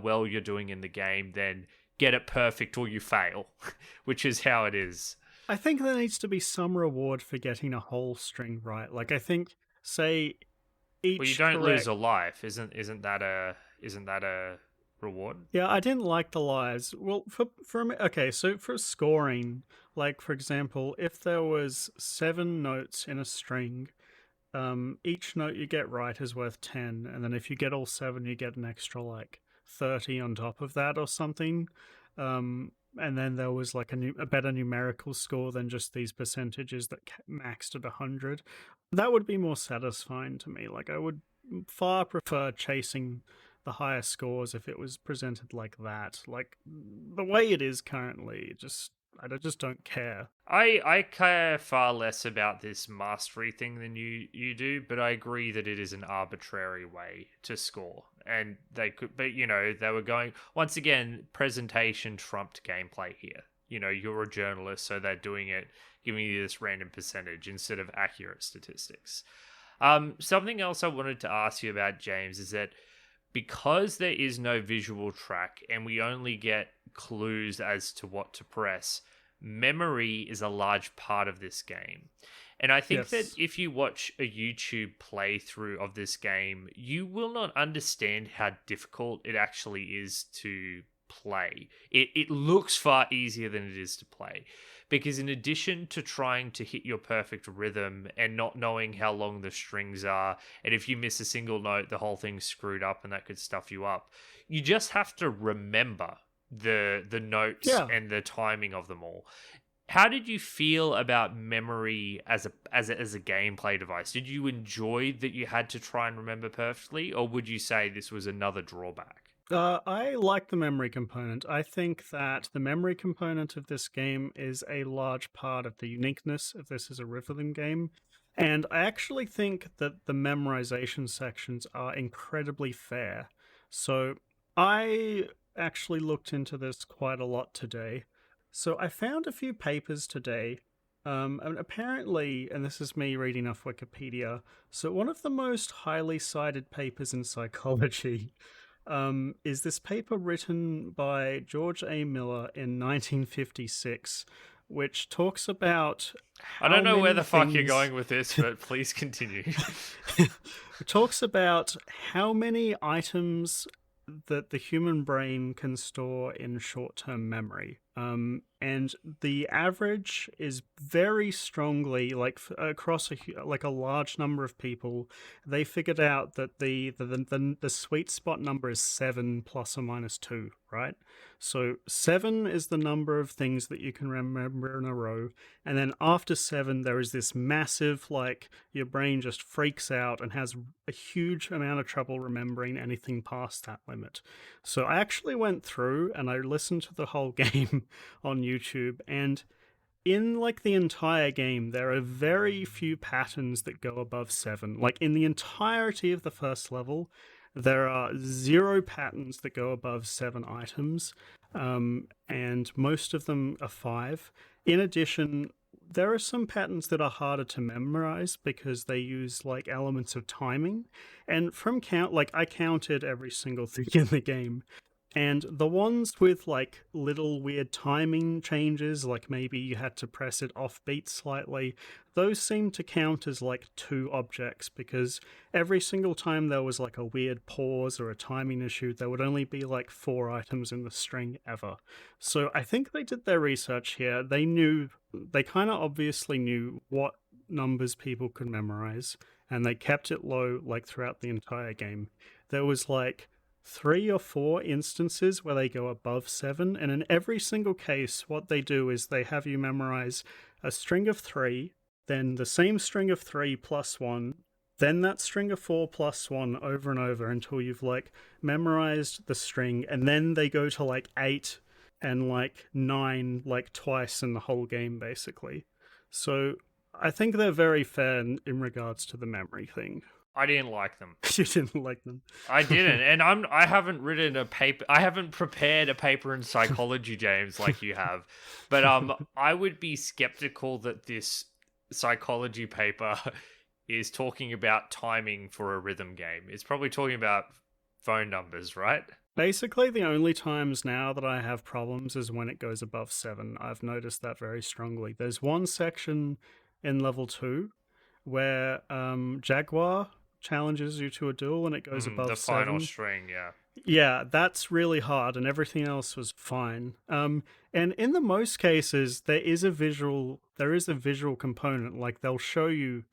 well you're doing in the game than get it perfect or you fail, which is how it is. I think there needs to be some reward for getting a whole string right. Like, I think, say, each Well, you don't lose a life. Isn't that a reward? Yeah, I didn't like the lives. Well, so for scoring, like, for example, if there was 7 notes in a string, each note you get right is worth 10, and then if you get all 7, you get an extra, 30 on top of that or something. And then there was, a better numerical score than just these percentages that maxed at 100. That would be more satisfying to me. Like, I would far prefer chasing the higher scores if it was presented like that. Like, the way it is currently, I just don't care. I care far less about this mastery thing than you do, but I agree that it is an arbitrary way to score. And they could, but they were going, once again, presentation trumped gameplay here. You're a journalist, so they're doing it, giving you this random percentage instead of accurate statistics. Something else I wanted to ask you about, James, is that because there is no visual track and we only get clues as to what to press, memory is a large part of this game. And I think that if you watch a YouTube playthrough of this game, you will not understand how difficult it actually is to play. It looks far easier than it is to play. Because in addition to trying to hit your perfect rhythm and not knowing how long the strings are, and if you miss a single note, the whole thing's screwed up and that could stuff you up, you just have to remember the notes and the timing of them all. How did you feel about memory as a gameplay device? Did you enjoy that you had to try and remember perfectly, or would you say this was another drawback? I like the memory component. I think that the memory component of this game is a large part of the uniqueness of this as a rhythm game. And I actually think that the memorization sections are incredibly fair. So I actually looked into this quite a lot today. So I found a few papers today. And apparently, and this is me reading off Wikipedia, so one of the most highly cited papers in psychology is this paper written by George A. Miller in 1956, which talks about I don't know where the fuck you're going with this, but please continue. It talks about how many items that the human brain can store in short-term memory. And the average is very strongly, across a large number of people, they figured out that the sweet spot number is 7 plus or minus 2, right? So 7 is the number of things that you can remember in a row, and then after 7 there is this massive, your brain just freaks out and has a huge amount of trouble remembering anything past that limit. So I actually went through and I listened to the whole game on YouTube, and in the entire game there are very few patterns that go above 7. In the entirety of the first level there are 0 patterns that go above 7 items, and most of them are 5. In addition, there are some patterns that are harder to memorize because they use like elements of timing. And from count, like I counted every single thing in the game. And the ones with like little weird timing changes, like maybe you had to press it offbeat slightly, those seem to count as like two objects because every single time there was like a weird pause or a timing issue, there would only be like 4 items in the string ever. So I think they did their research here. They kind of obviously knew what numbers people could memorize, and they kept it low like throughout the entire game. There was like 3 or 4 instances where they go above 7, and in every single case, what they do is they have you memorize a string of 3, then the same string of 3 plus 1, then that string of 4 plus 1 over and over until you've like memorized the string, and then they go to like 8 and like 9 like twice in the whole game basically. So I think they're very fair in regards to the memory thing. I didn't like them. You didn't like them. I didn't, and I haven't written a paper. I haven't prepared a paper in psychology, James, like you have. But I would be skeptical that this psychology paper is talking about timing for a rhythm game. It's probably talking about phone numbers, right? Basically, the only times now that I have problems is when it goes above 7. I've noticed that very strongly. There's one section in level 2 where Jaguar challenges you to a duel and it goes above the 7. final string, yeah. Yeah, that's really hard, and everything else was fine. And in the most cases, there is a visual component. Like they'll show you,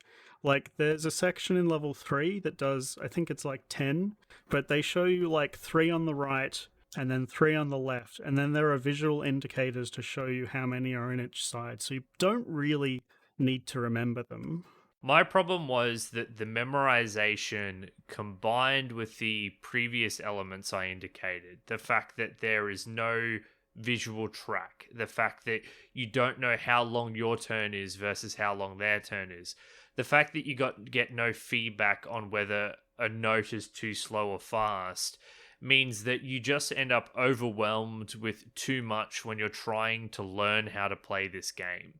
like there's a section in level 3 that does, I think it's like 10, but they show you like 3 on the right and then 3 on the left, and then there are visual indicators to show you how many are in each side. So you don't really need to remember them. My problem was that the memorization combined with the previous elements I indicated, the fact that there is no visual track, the fact that you don't know how long your turn is versus how long their turn is, the fact that you get no feedback on whether a note is too slow or fast means that you just end up overwhelmed with too much when you're trying to learn how to play this game.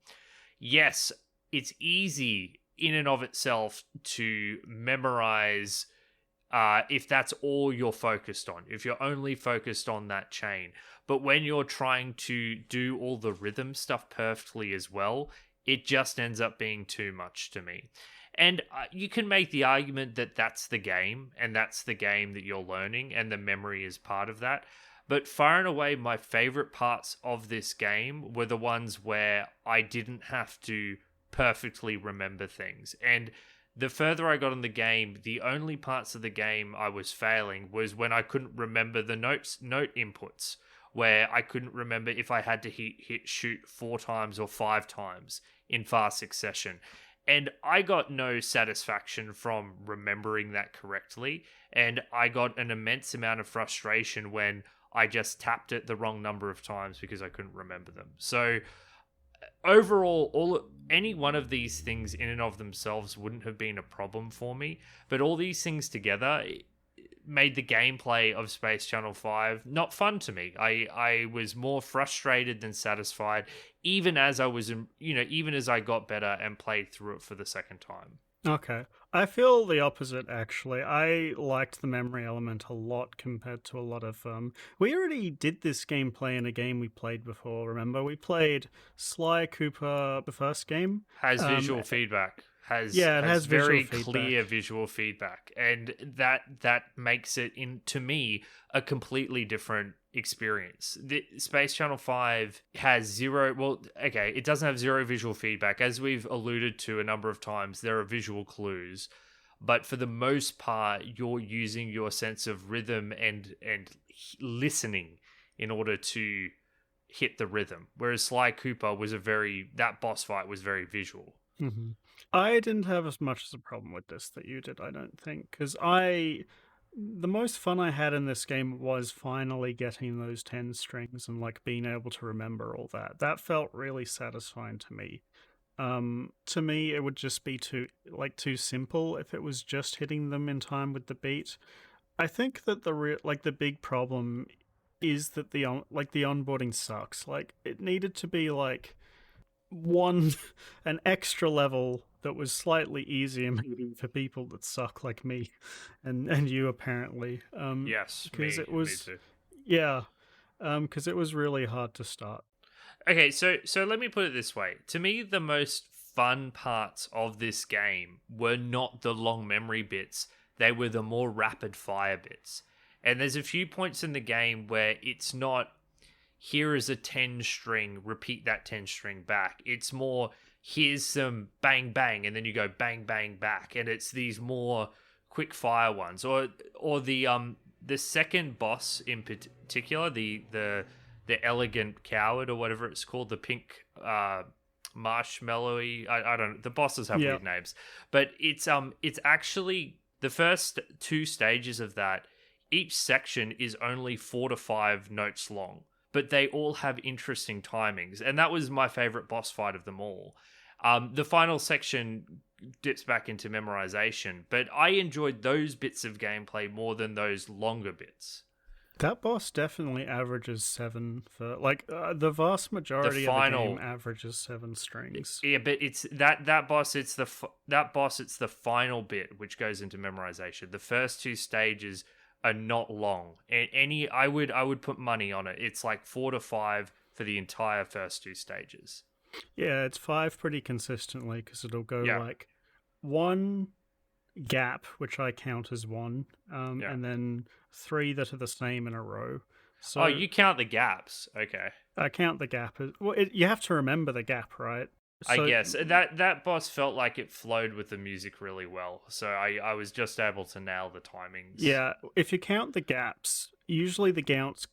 Yes, it's easy in and of itself to memorize if that's all you're focused on, if you're only focused on that chain. But when you're trying to do all the rhythm stuff perfectly as well, it just ends up being too much to me. And you can make the argument that that's the game, and that's the game that you're learning, and the memory is part of that. But far and away, my favorite parts of this game were the ones where I didn't have to perfectly remember things. And the further I got in the game, the only parts of the game I was failing was when I couldn't remember the note inputs, where I couldn't remember if I had to hit shoot 4 times or 5 times in fast succession. And I got no satisfaction from remembering that correctly, and I got an immense amount of frustration when I just tapped it the wrong number of times because I couldn't remember them. So overall, any one of these things in and of themselves wouldn't have been a problem for me, but all these things together made the gameplay of Space Channel 5 not fun to me. I was more frustrated than satisfied, even as even as I got better and played through it for the second time. Okay. I feel the opposite, actually. I liked the memory element a lot compared to a lot of... We already did this gameplay in a game we played before, remember? We played Sly Cooper, the first game. Has visual feedback. It has has very visual clear feedback. visual feedback. And that makes it, to me, a completely different experience. The Space Channel 5 has zero, well, okay, it doesn't have zero visual feedback. As we've alluded to a number of times, there are visual clues, but for the most part, you're using your sense of rhythm and listening in order to hit the rhythm. Whereas Sly Cooper that boss fight was very visual. Mm-hmm. I didn't have as much as a problem with this that you did, I don't think, because the most fun I had in this game was finally getting those 10 strings and like being able to remember all that. That felt really satisfying to me. To me, it would just be too simple if it was just hitting them in time with the beat. I think that the big problem is that the onboarding sucks. Like, it needed to be like one an extra level that was slightly easier maybe for people that suck like me and you apparently. Yes, because me, it me was too. yeah, because it was really hard to start. Okay, so let me put it this way. To me, the most fun parts of this game were not the long memory bits. They were the more rapid fire bits. And there's a few points in the game where it's not here is a 10 string, repeat that 10 string back. It's more here's some bang bang and then you go bang bang back, and it's these more quick fire ones. Or the second boss in particular, the elegant coward or whatever it's called, the pink marshmallowy. I don't know. The bosses have Yeah. weird names, but it's actually the first two stages of that. Each section is only 4 to 5 notes long, but they all have interesting timings, and that was my favorite boss fight of them all. The final section dips back into memorization, but I enjoyed those bits of gameplay more than those longer bits. That boss definitely averages 7 for like the vast majority of the final- game averages 7 strings. Yeah, but it's that boss. It's that boss. It's the final bit which goes into memorization. The first two stages are not long, and I would put money on it. It's like 4 to 5 for the entire first two stages. Yeah, it's 5 pretty consistently because it'll go Yeah. like one gap, which I count as one, Yeah. and then 3 that are the same in a row. So Oh, you count the gaps. Okay. I count the gap as well. You have to remember the gap, right? I So- guess that boss felt like it flowed with the music really well, so I was just able to nail the timings. Yeah, if you count the gaps, usually the gaps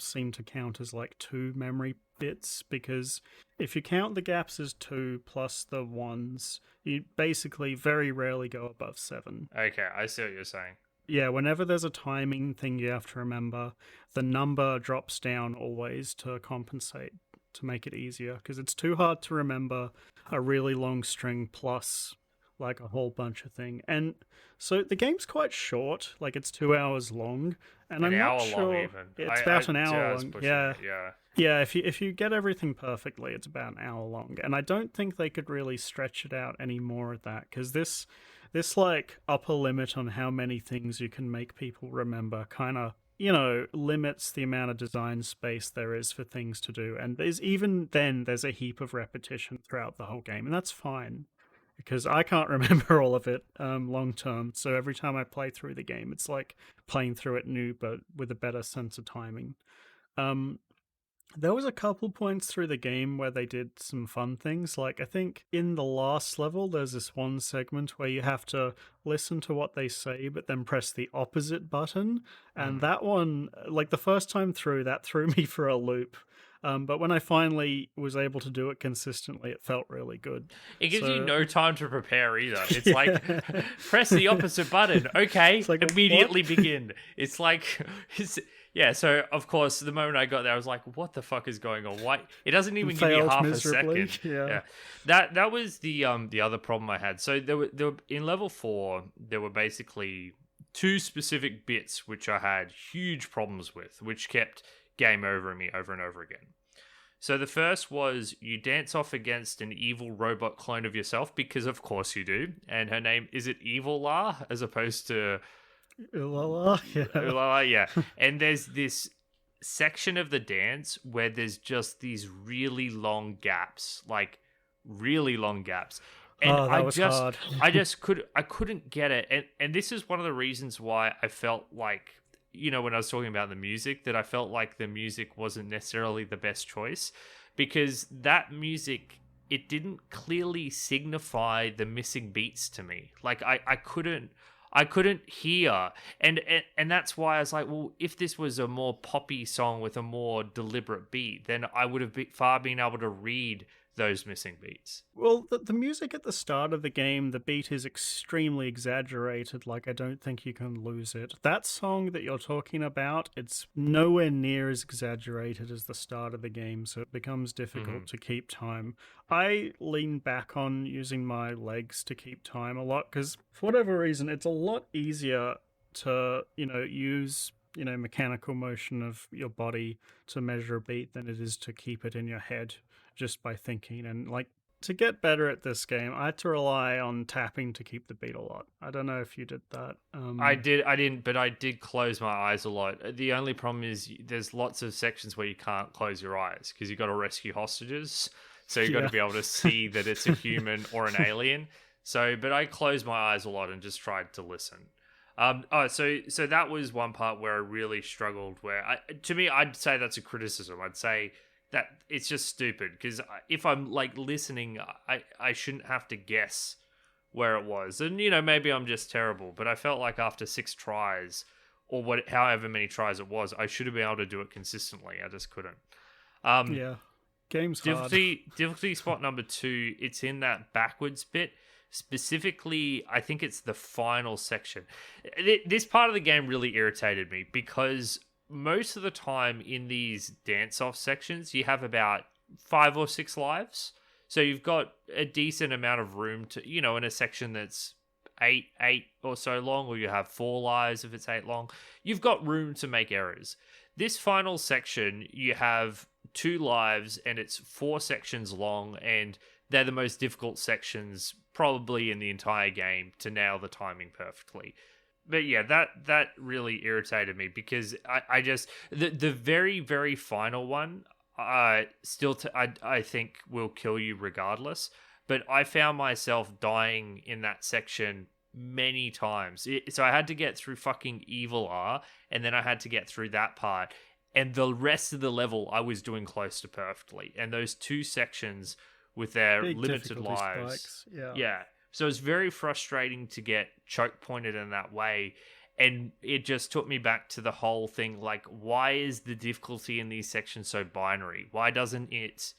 seem to count as like 2 memory bits, because if you count the gaps as 2 plus the ones, you basically very rarely go above 7. Okay, I see what you're saying. Yeah, whenever there's a timing thing you have to remember, the number drops down always to compensate, to make it easier, because it's too hard to remember a really long string plus like a whole bunch of thing. And so the game's quite short, like it's 2 hours long, and An I'm hour not sure long even. it's about an hour I was long. pushing Yeah. it, yeah. Yeah, if you get everything perfectly, it's about an hour long, and I don't think they could really stretch it out any more at that, because this like upper limit on how many things you can make people remember kind of, limits the amount of design space there is for things to do, and there's a heap of repetition throughout the whole game, and that's fine because I can't remember all of it long term. So every time I play through the game, it's like playing through it new, but with a better sense of timing. There was a couple points through the game where they did some fun things. Like, I think in the last level, there's this one segment where you have to listen to what they say, but then press the opposite button. And that one, like the first time through, that threw me for a loop. But when I finally was able to do it consistently, it felt really good. It gives So- you no time to prepare either. It's Yeah. like, press the opposite button. Okay, It's like, immediately begin. It's like, yeah, so of course, the moment I got there, I was like, what the fuck is going on? Why? It doesn't even give you Failed half miserably, a second. yeah. That was the other problem I had. So there were in level 4, there were basically 2 specific bits which I had huge problems with, which kept game over me over and over again. So the first was you dance off against an evil robot clone of yourself, because of course you do, and her name, is it Ulala as opposed to Ulala, yeah. Ulala? Yeah. And there's this section of the dance where there's just these really long gaps, like really long gaps. And Oh, that was hard. I couldn't get it. And this is one of the reasons why I felt like, when I was talking about the music, that I felt like the music wasn't necessarily the best choice, because that music, it didn't clearly signify the missing beats to me. Like I couldn't hear, and that's why I was like, well, if this was a more poppy song with a more deliberate beat, then I would have been able to read those missing beats. Well, the music at the start of the game, the beat is extremely exaggerated. Like, I don't think you can lose it. That song that you're talking about, it's nowhere near as exaggerated as the start of the game, so it becomes difficult to keep time. I lean back on using my legs to keep time a lot, because for whatever reason, it's a lot easier to, use mechanical motion of your body to measure a beat than it is to keep it in your head. just by thinking. And like to get better at this game, I had to rely on tapping to keep the beat a lot. I don't know if you did that. I didn't, but I did close my eyes a lot. The only problem is there's lots of sections where you can't close your eyes because you got to rescue hostages. So you've got to be able to see that it's a human or an alien. So, but I closed my eyes a lot and just tried to listen. So that was one part where I really struggled. To me, I'd say that's a criticism. I'd say that it's just stupid because if I'm like listening, I shouldn't have to guess where it was. And maybe I'm just terrible, but I felt like after 6 tries or however many tries it was, I should have been able to do it consistently. I just couldn't. Yeah. Game's hard. Difficulty spot number 2, it's in that backwards bit. Specifically, I think it's the final section. This part of the game really irritated me because most of the time in these dance-off sections, you have about 5 or 6 lives. So you've got a decent amount of room to, in a section that's 8 or so long, or you have 4 lives if it's 8 long. You've got room to make errors. This final section, you have 2 lives and it's 4 sections long, and they're the most difficult sections probably in the entire game to nail the timing perfectly. But yeah, that really irritated me because I just the very, very final one I think will kill you regardless. But I found myself dying in that section many times. So I had to get through fucking Evil R, and then I had to get through that part. And the rest of the level I was doing close to perfectly. And those 2 sections with their Big limited lives. Spikes. Yeah. Yeah. So it's very frustrating to get choke pointed in that way. And it just took me back to the whole thing. Like, why is the difficulty in these sections so binary? Why doesn't it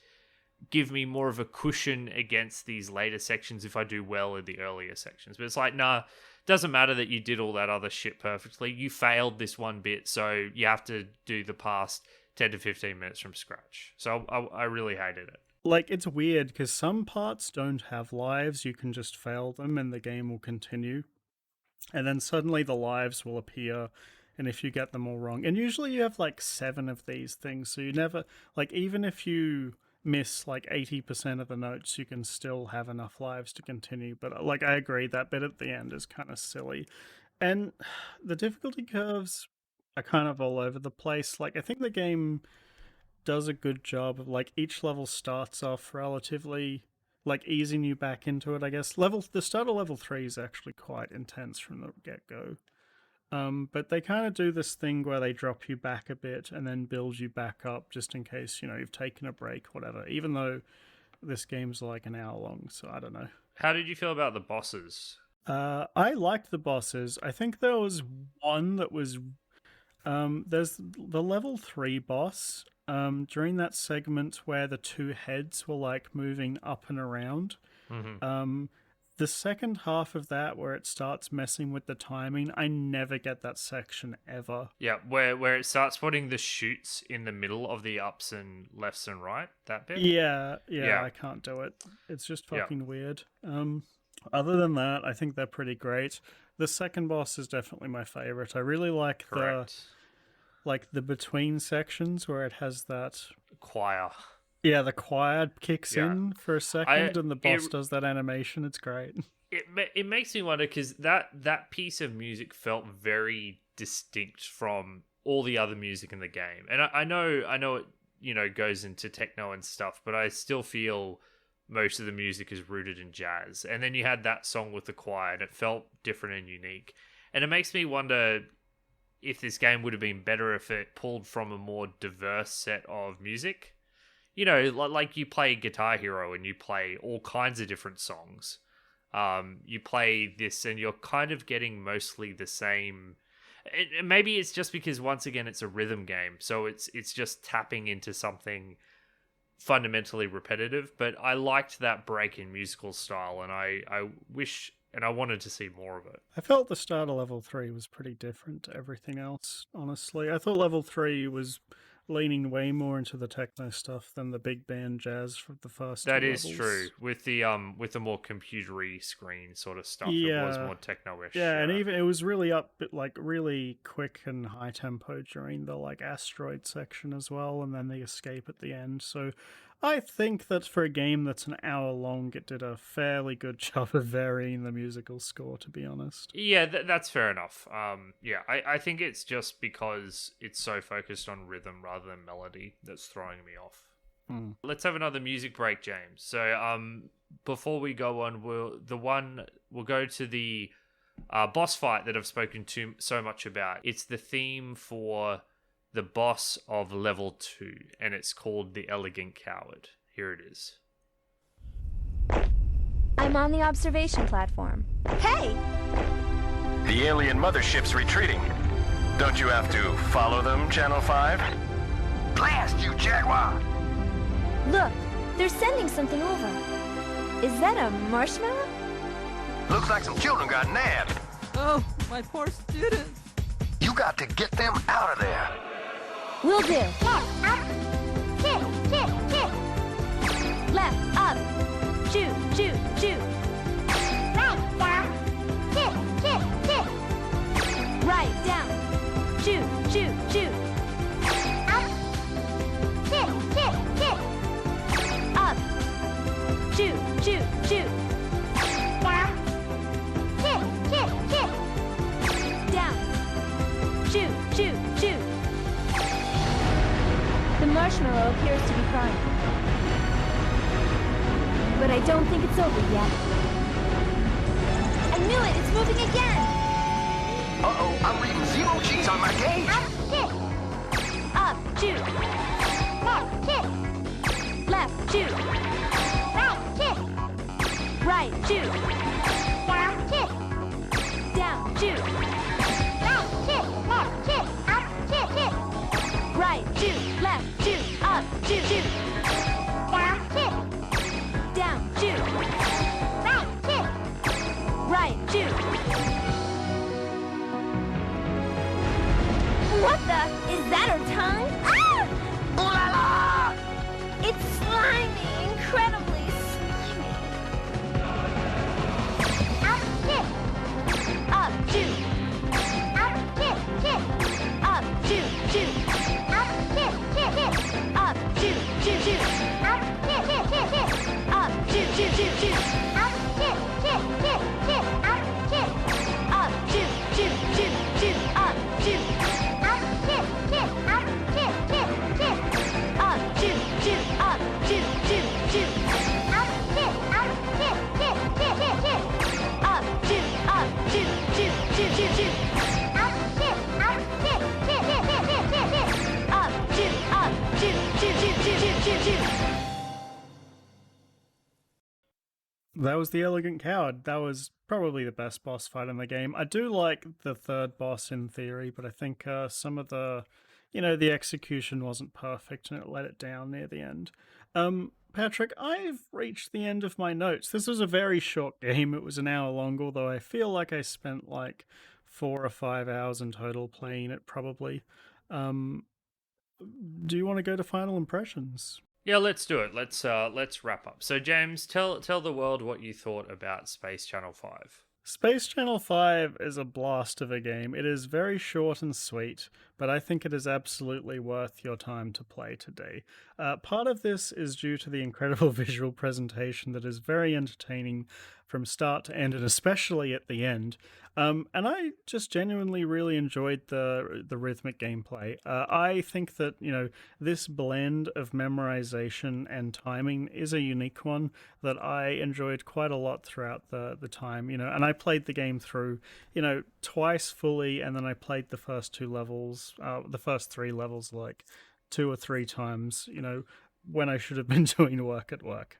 give me more of a cushion against these later sections if I do well in the earlier sections? But it's like, nah, doesn't matter that you did all that other shit perfectly. You failed this one bit, so you have to do the past 10 to 15 minutes from scratch. So I really hated it. Like, it's weird because some parts don't have lives. You can just fail them and the game will continue. And then suddenly the lives will appear, and if you get them all wrong, and usually you have like 7 of these things, so you never, like, even if you miss like 80% of the notes, you can still have enough lives to continue. But like, I agree, that bit at the end is kind of silly. And the difficulty curves are kind of all over the place. Like, I think the game does a good job of, like, each level starts off relatively, like, easing you back into it, I guess. The start of level 3 is actually quite intense from the get-go. But they kind of do this thing where they drop you back a bit and then build you back up just in case, you've taken a break, whatever, even though this game's like an hour long, so I don't know. How did you feel about the bosses? I liked the bosses. I think there was one that was... there's the level 3 boss... during that segment where the 2 heads were like moving up and around, the second half of that where it starts messing with the timing, I never get that section ever. Yeah, where it starts putting the shoots in the middle of the ups and lefts and right, that bit? Yeah, I can't do it. It's just fucking weird. Other than that, I think they're pretty great. The second boss is definitely my favorite. I really like the between sections where it has that choir. Yeah, the choir kicks in for a second and the boss does that animation. It's great. It makes me wonder because that piece of music felt very distinct from all the other music in the game. And I know it, goes into techno and stuff, but I still feel most of the music is rooted in jazz. And then you had that song with the choir and it felt different and unique. And it makes me wonder if this game would have been better if it pulled from a more diverse set of music. Like you play Guitar Hero and you play all kinds of different songs. You play this and you're kind of getting mostly the same. Maybe it's just because, once again, it's a rhythm game. So it's just tapping into something fundamentally repetitive. But I liked that break in musical style, and I wish... and I wanted to see more of it. I felt the start of level 3 was pretty different to everything else, honestly. I thought level 3 was leaning way more into the techno stuff than the big band jazz from the first That two is levels. true. With the more computery screen sort of stuff, Yeah. it was more techno-ish. Yeah, and even it was really really quick and high tempo during the like asteroid section as well, and then the escape at the end. So I think that for a game that's an hour long, it did a fairly good job of varying the musical score, to be honest. Yeah, that's fair enough. Yeah, I think it's just because it's so focused on rhythm rather than melody that's throwing me off. Let's have another music break, James. So, before we go on, we'll go to the boss fight that I've spoken to so much about. It's the theme for the boss of level 2, and it's called the Elegant Coward. Here it is. I'm on the observation platform. Hey! The alien mothership's retreating. Don't you have to follow them, Channel 5? Blast you, Jaguar! Look, they're sending something over. Is that a marshmallow? Looks like some children got nabbed. Oh, my poor students. You got to get them out of there. Will do. Left, up, kick, kick, kick. Left, up, shoot, shoot, shoot. Right, down, kick, kick, kick. Right, down, shoot, shoot, shoot. Up, kick, kick, kick. Up, shoot, shoot, shoot. Down, kick, kick, kick. Down, shoot, shoot, shoot. The marshmallow appears to be crying. But I don't think it's over yet. I knew it! It's moving again! Uh-oh, I'm reading 0 G's on my gauge. Up, kick. Up, shoot. Left, kick. Left, shoot. Right, kick. Right, shoot. Down, kick. Down, shoot. Right, kick. Left, kick. Up, kick, kick. Right, shoot. Left, shoot. Up, shoot, shoot. Down, kick. Down, shoot. Right, kick. Right, shoot. What the? Is that her tongue? Ah! Ulala! It's slimy, incredibly slimy. Up, kick. Up, shoot. Up, kick, kick. Up, shoot, shoot. Up, kick, kick, kick. Up, shoot, shoot, shoot. Up, kick, kick, kick, kick. Up, shoot, shoot, shoot, shoot. Up, kick, kick, kick, kick. Up, kick. Up, shoot, shoot, shoot, shoot. Up, shoot. Up, kick, kick. Up, kick, kick, kick. Up, shoot, shoot. Up, shoot, shoot, shoot. Up, kick, kick, kick, kick, kick, kick. Up, shoot, shoot, shoot, shoot, shoot, shoot. Up, kick, kick, kick, kick, kick, kick, kick, kick. Up, shoot, shoot, shoot, shoot, shoot, shoot, shoot, shoot. That was the Elegant Coward. That was probably the best boss fight in the game. I do like the third boss in theory, but I think some of the, the execution wasn't perfect and it let it down near the end. Patrick, I've reached the end of my notes. This was a very short game. It was an hour long, although I feel like I spent like 4 or 5 hours in total playing it probably. Do you want to go to final impressions? Yeah, let's do it. Let's wrap up. So, James, tell the world what you thought about Space Channel 5. Space Channel 5 is a blast of a game. It is very short and sweet, but I think it is absolutely worth your time to play today. Part of this is due to the incredible visual presentation that is very entertaining from start to end, and especially at the end. And I just genuinely really enjoyed the rhythmic gameplay. I think that, this blend of memorization and timing is a unique one that I enjoyed quite a lot throughout the time, and I played the game through, twice fully, and then I played the first 2 levels, the first 3 levels like 2 or 3 times, when I should have been doing work at work.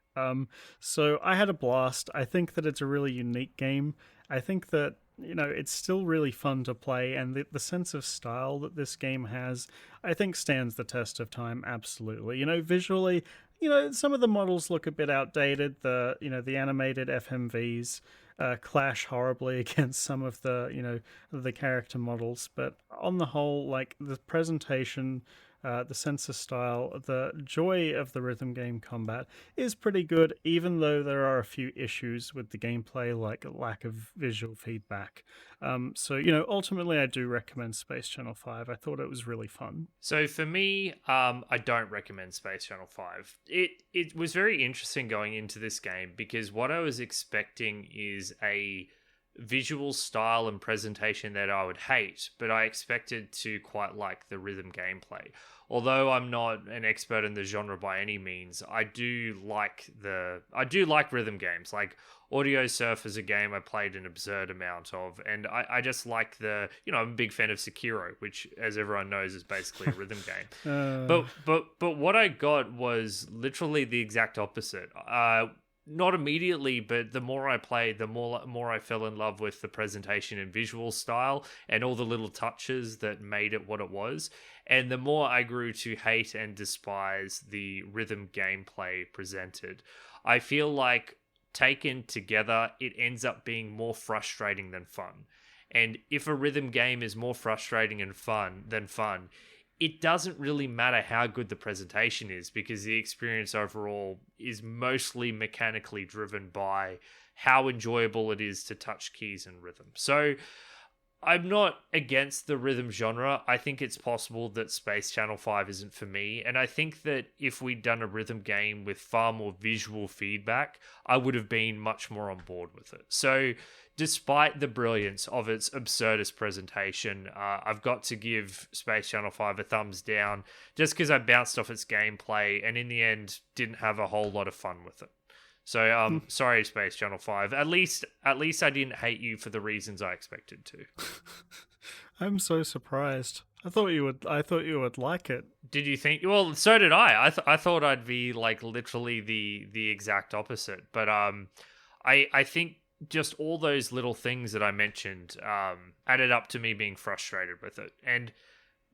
So I had a blast. I think that it's a really unique game. I think that, it's still really fun to play, and the sense of style that this game has, I think stands the test of time, absolutely. Visually, some of the models look a bit outdated. The animated FMVs clash horribly against some of the, the character models, but on the whole, like, the presentation the sensor style, the joy of the rhythm game combat is pretty good, even though there are a few issues with the gameplay, like a lack of visual feedback. So, ultimately I do recommend Space Channel 5. I thought it was really fun. So for me, I don't recommend Space Channel 5. It was very interesting going into this game because what I was expecting is a visual style and presentation that I would hate, but I expected to quite like the rhythm gameplay. Although I'm not an expert in the genre by any means, I do like rhythm games. Like Audio Surf is a game I played an absurd amount of, and I just like I'm a big fan of Sekiro, which, as everyone knows, is basically a rhythm game. But what I got was literally the exact opposite. Not immediately, but the more I played, the more I fell in love with the presentation and visual style and all the little touches that made it what it was. And the more I grew to hate and despise the rhythm gameplay presented. I feel like taken together, it ends up being more frustrating than fun. And if a rhythm game is more frustrating and fun, it doesn't really matter how good the presentation is because the experience overall is mostly mechanically driven by how enjoyable it is to touch keys and rhythm. So I'm not against the rhythm genre. I think it's possible that Space Channel 5 isn't for me. And I think that if we'd done a rhythm game with far more visual feedback, I would have been much more on board with it. So despite the brilliance of its absurdist presentation, I've got to give Space Channel 5 a thumbs down just because I bounced off its gameplay and in the end didn't have a whole lot of fun with it. So, sorry, Space Channel 5. At least I didn't hate you for the reasons I expected to. I'm so surprised. I thought you would like it. Did you think? Well, so did I. I thought I'd be like literally the exact opposite. But I think just all those little things that I mentioned added up to me being frustrated with it. And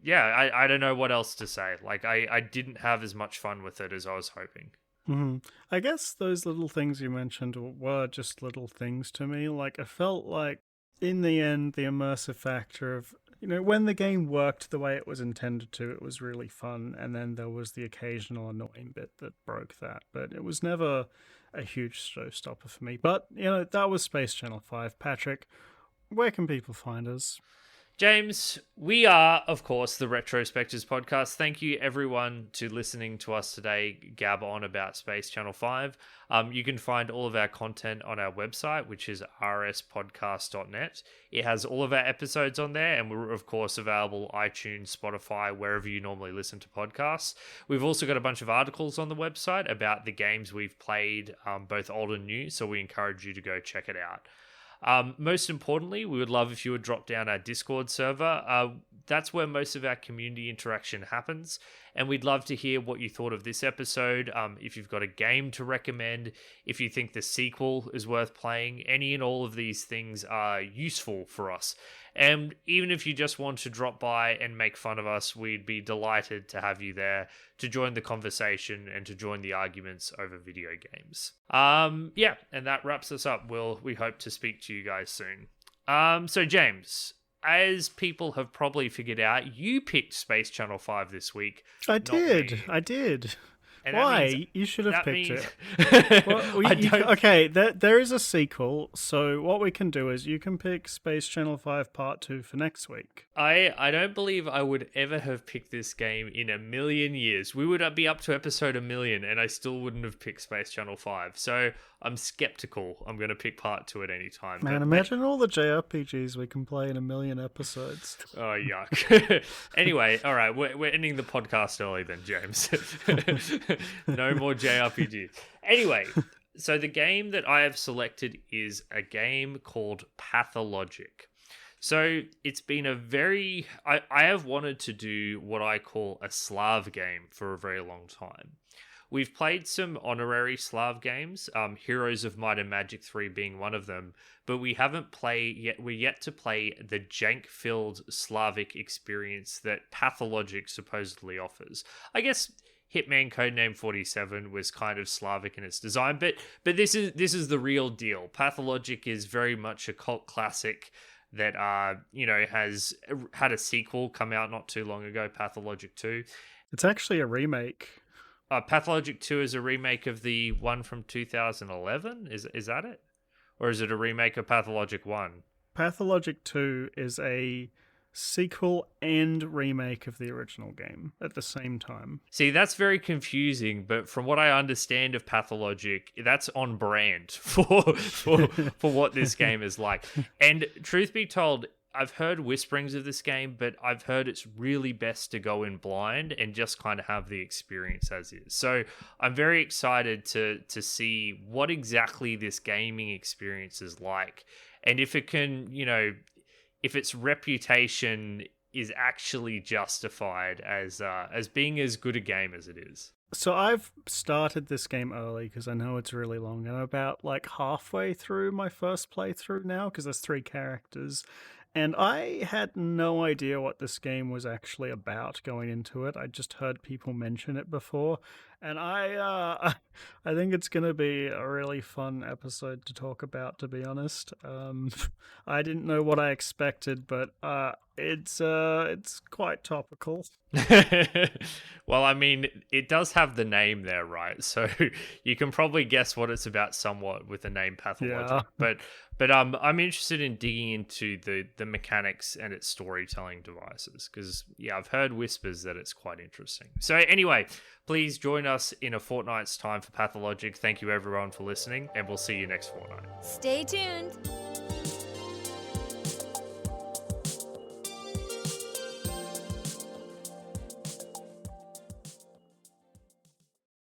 yeah, I don't know what else to say. Like I didn't have as much fun with it as I was hoping. Mm-hmm. I guess those little things you mentioned were just little things to me. Like, I felt like, in the end, the immersive factor of, when the game worked the way it was intended to, it was really fun. And then there was the occasional annoying bit that broke that. But it was never a huge showstopper for me. But, that was Space Channel 5. Patrick, where can people find us? James, we are, of course, the Retrospectives podcast. Thank you, everyone, to listening to us today gab on about Space Channel 5. You can find all of our content on our website, which is rspodcast.net. It has all of our episodes on there, and we're, of course, available iTunes, Spotify, wherever you normally listen to podcasts. We've also got a bunch of articles on the website about the games we've played, both old and new, so we encourage you to go check it out. Most importantly, we would love if you would drop down our Discord server. That's where most of our community interaction happens, and we'd love to hear what you thought of this episode. If you've got a game to recommend, if you think the sequel is worth playing, any and all of these things are useful for us. And even if you just want to drop by and make fun of us, we'd be delighted to have you there to join the conversation and to join the arguments over video games. Yeah, and that wraps us up. We hope to speak to you guys soon. So James, as people have probably figured out, you picked Space Channel 5 this week. I did. And why? You should have picked it. Well, okay, there is a sequel, so what we can do is you can pick Space Channel 5 Part 2 for next week. I don't believe I would ever have picked this game in a million years. We would be up to episode 1,000,000 and I still wouldn't have picked Space Channel 5. So I'm skeptical I'm going to pick Part 2 at any time. Man, imagine all the JRPGs we can play in 1,000,000 episodes. Oh, yuck. Anyway, all right, we're ending the podcast early then, James. No more JRPGs. Anyway, so the game that I have selected is a game called Pathologic. So it's been I have wanted to do what I call a Slav game for a very long time. We've played some honorary Slav games, Heroes of Might and Magic 3 being one of them, but we haven't played yet. We're yet to play the jank-filled Slavic experience that Pathologic supposedly offers. I guess Hitman Codename 47 was kind of Slavic in its design, but this is the real deal. Pathologic is very much a cult classic that has had a sequel come out not too long ago, Pathologic 2. It's actually a remake. Pathologic 2 is a remake of the one from 2011. Is that it, or is it a remake of Pathologic 1? Pathologic 2 is a sequel and remake of the original game at the same time. See, that's very confusing, but from what I understand of Pathologic, that's on brand for what this game is like. And truth be told, I've heard whisperings of this game, but I've heard it's really best to go in blind and just kind of have the experience as is. So I'm very excited to see what exactly this gaming experience is like, and if it can, if its reputation is actually justified as being as good a game as it is. So I've started this game early because I know it's really long. I'm about halfway through my first playthrough now because there's 3 characters. And I had no idea what this game was actually about going into it. I just heard people mention it before. And I think it's going to be a really fun episode to talk about, to be honest. I didn't know what I expected, but it's quite topical. Well, I mean, it does have the name there, right? So you can probably guess what it's about somewhat with the name Pathologic. Yeah. But I'm interested in digging into the mechanics and its storytelling devices because, I've heard whispers that it's quite interesting. So anyway, please join us in a fortnight's time for Pathologic. Thank you everyone for listening, and we'll see you next fortnight. Stay tuned.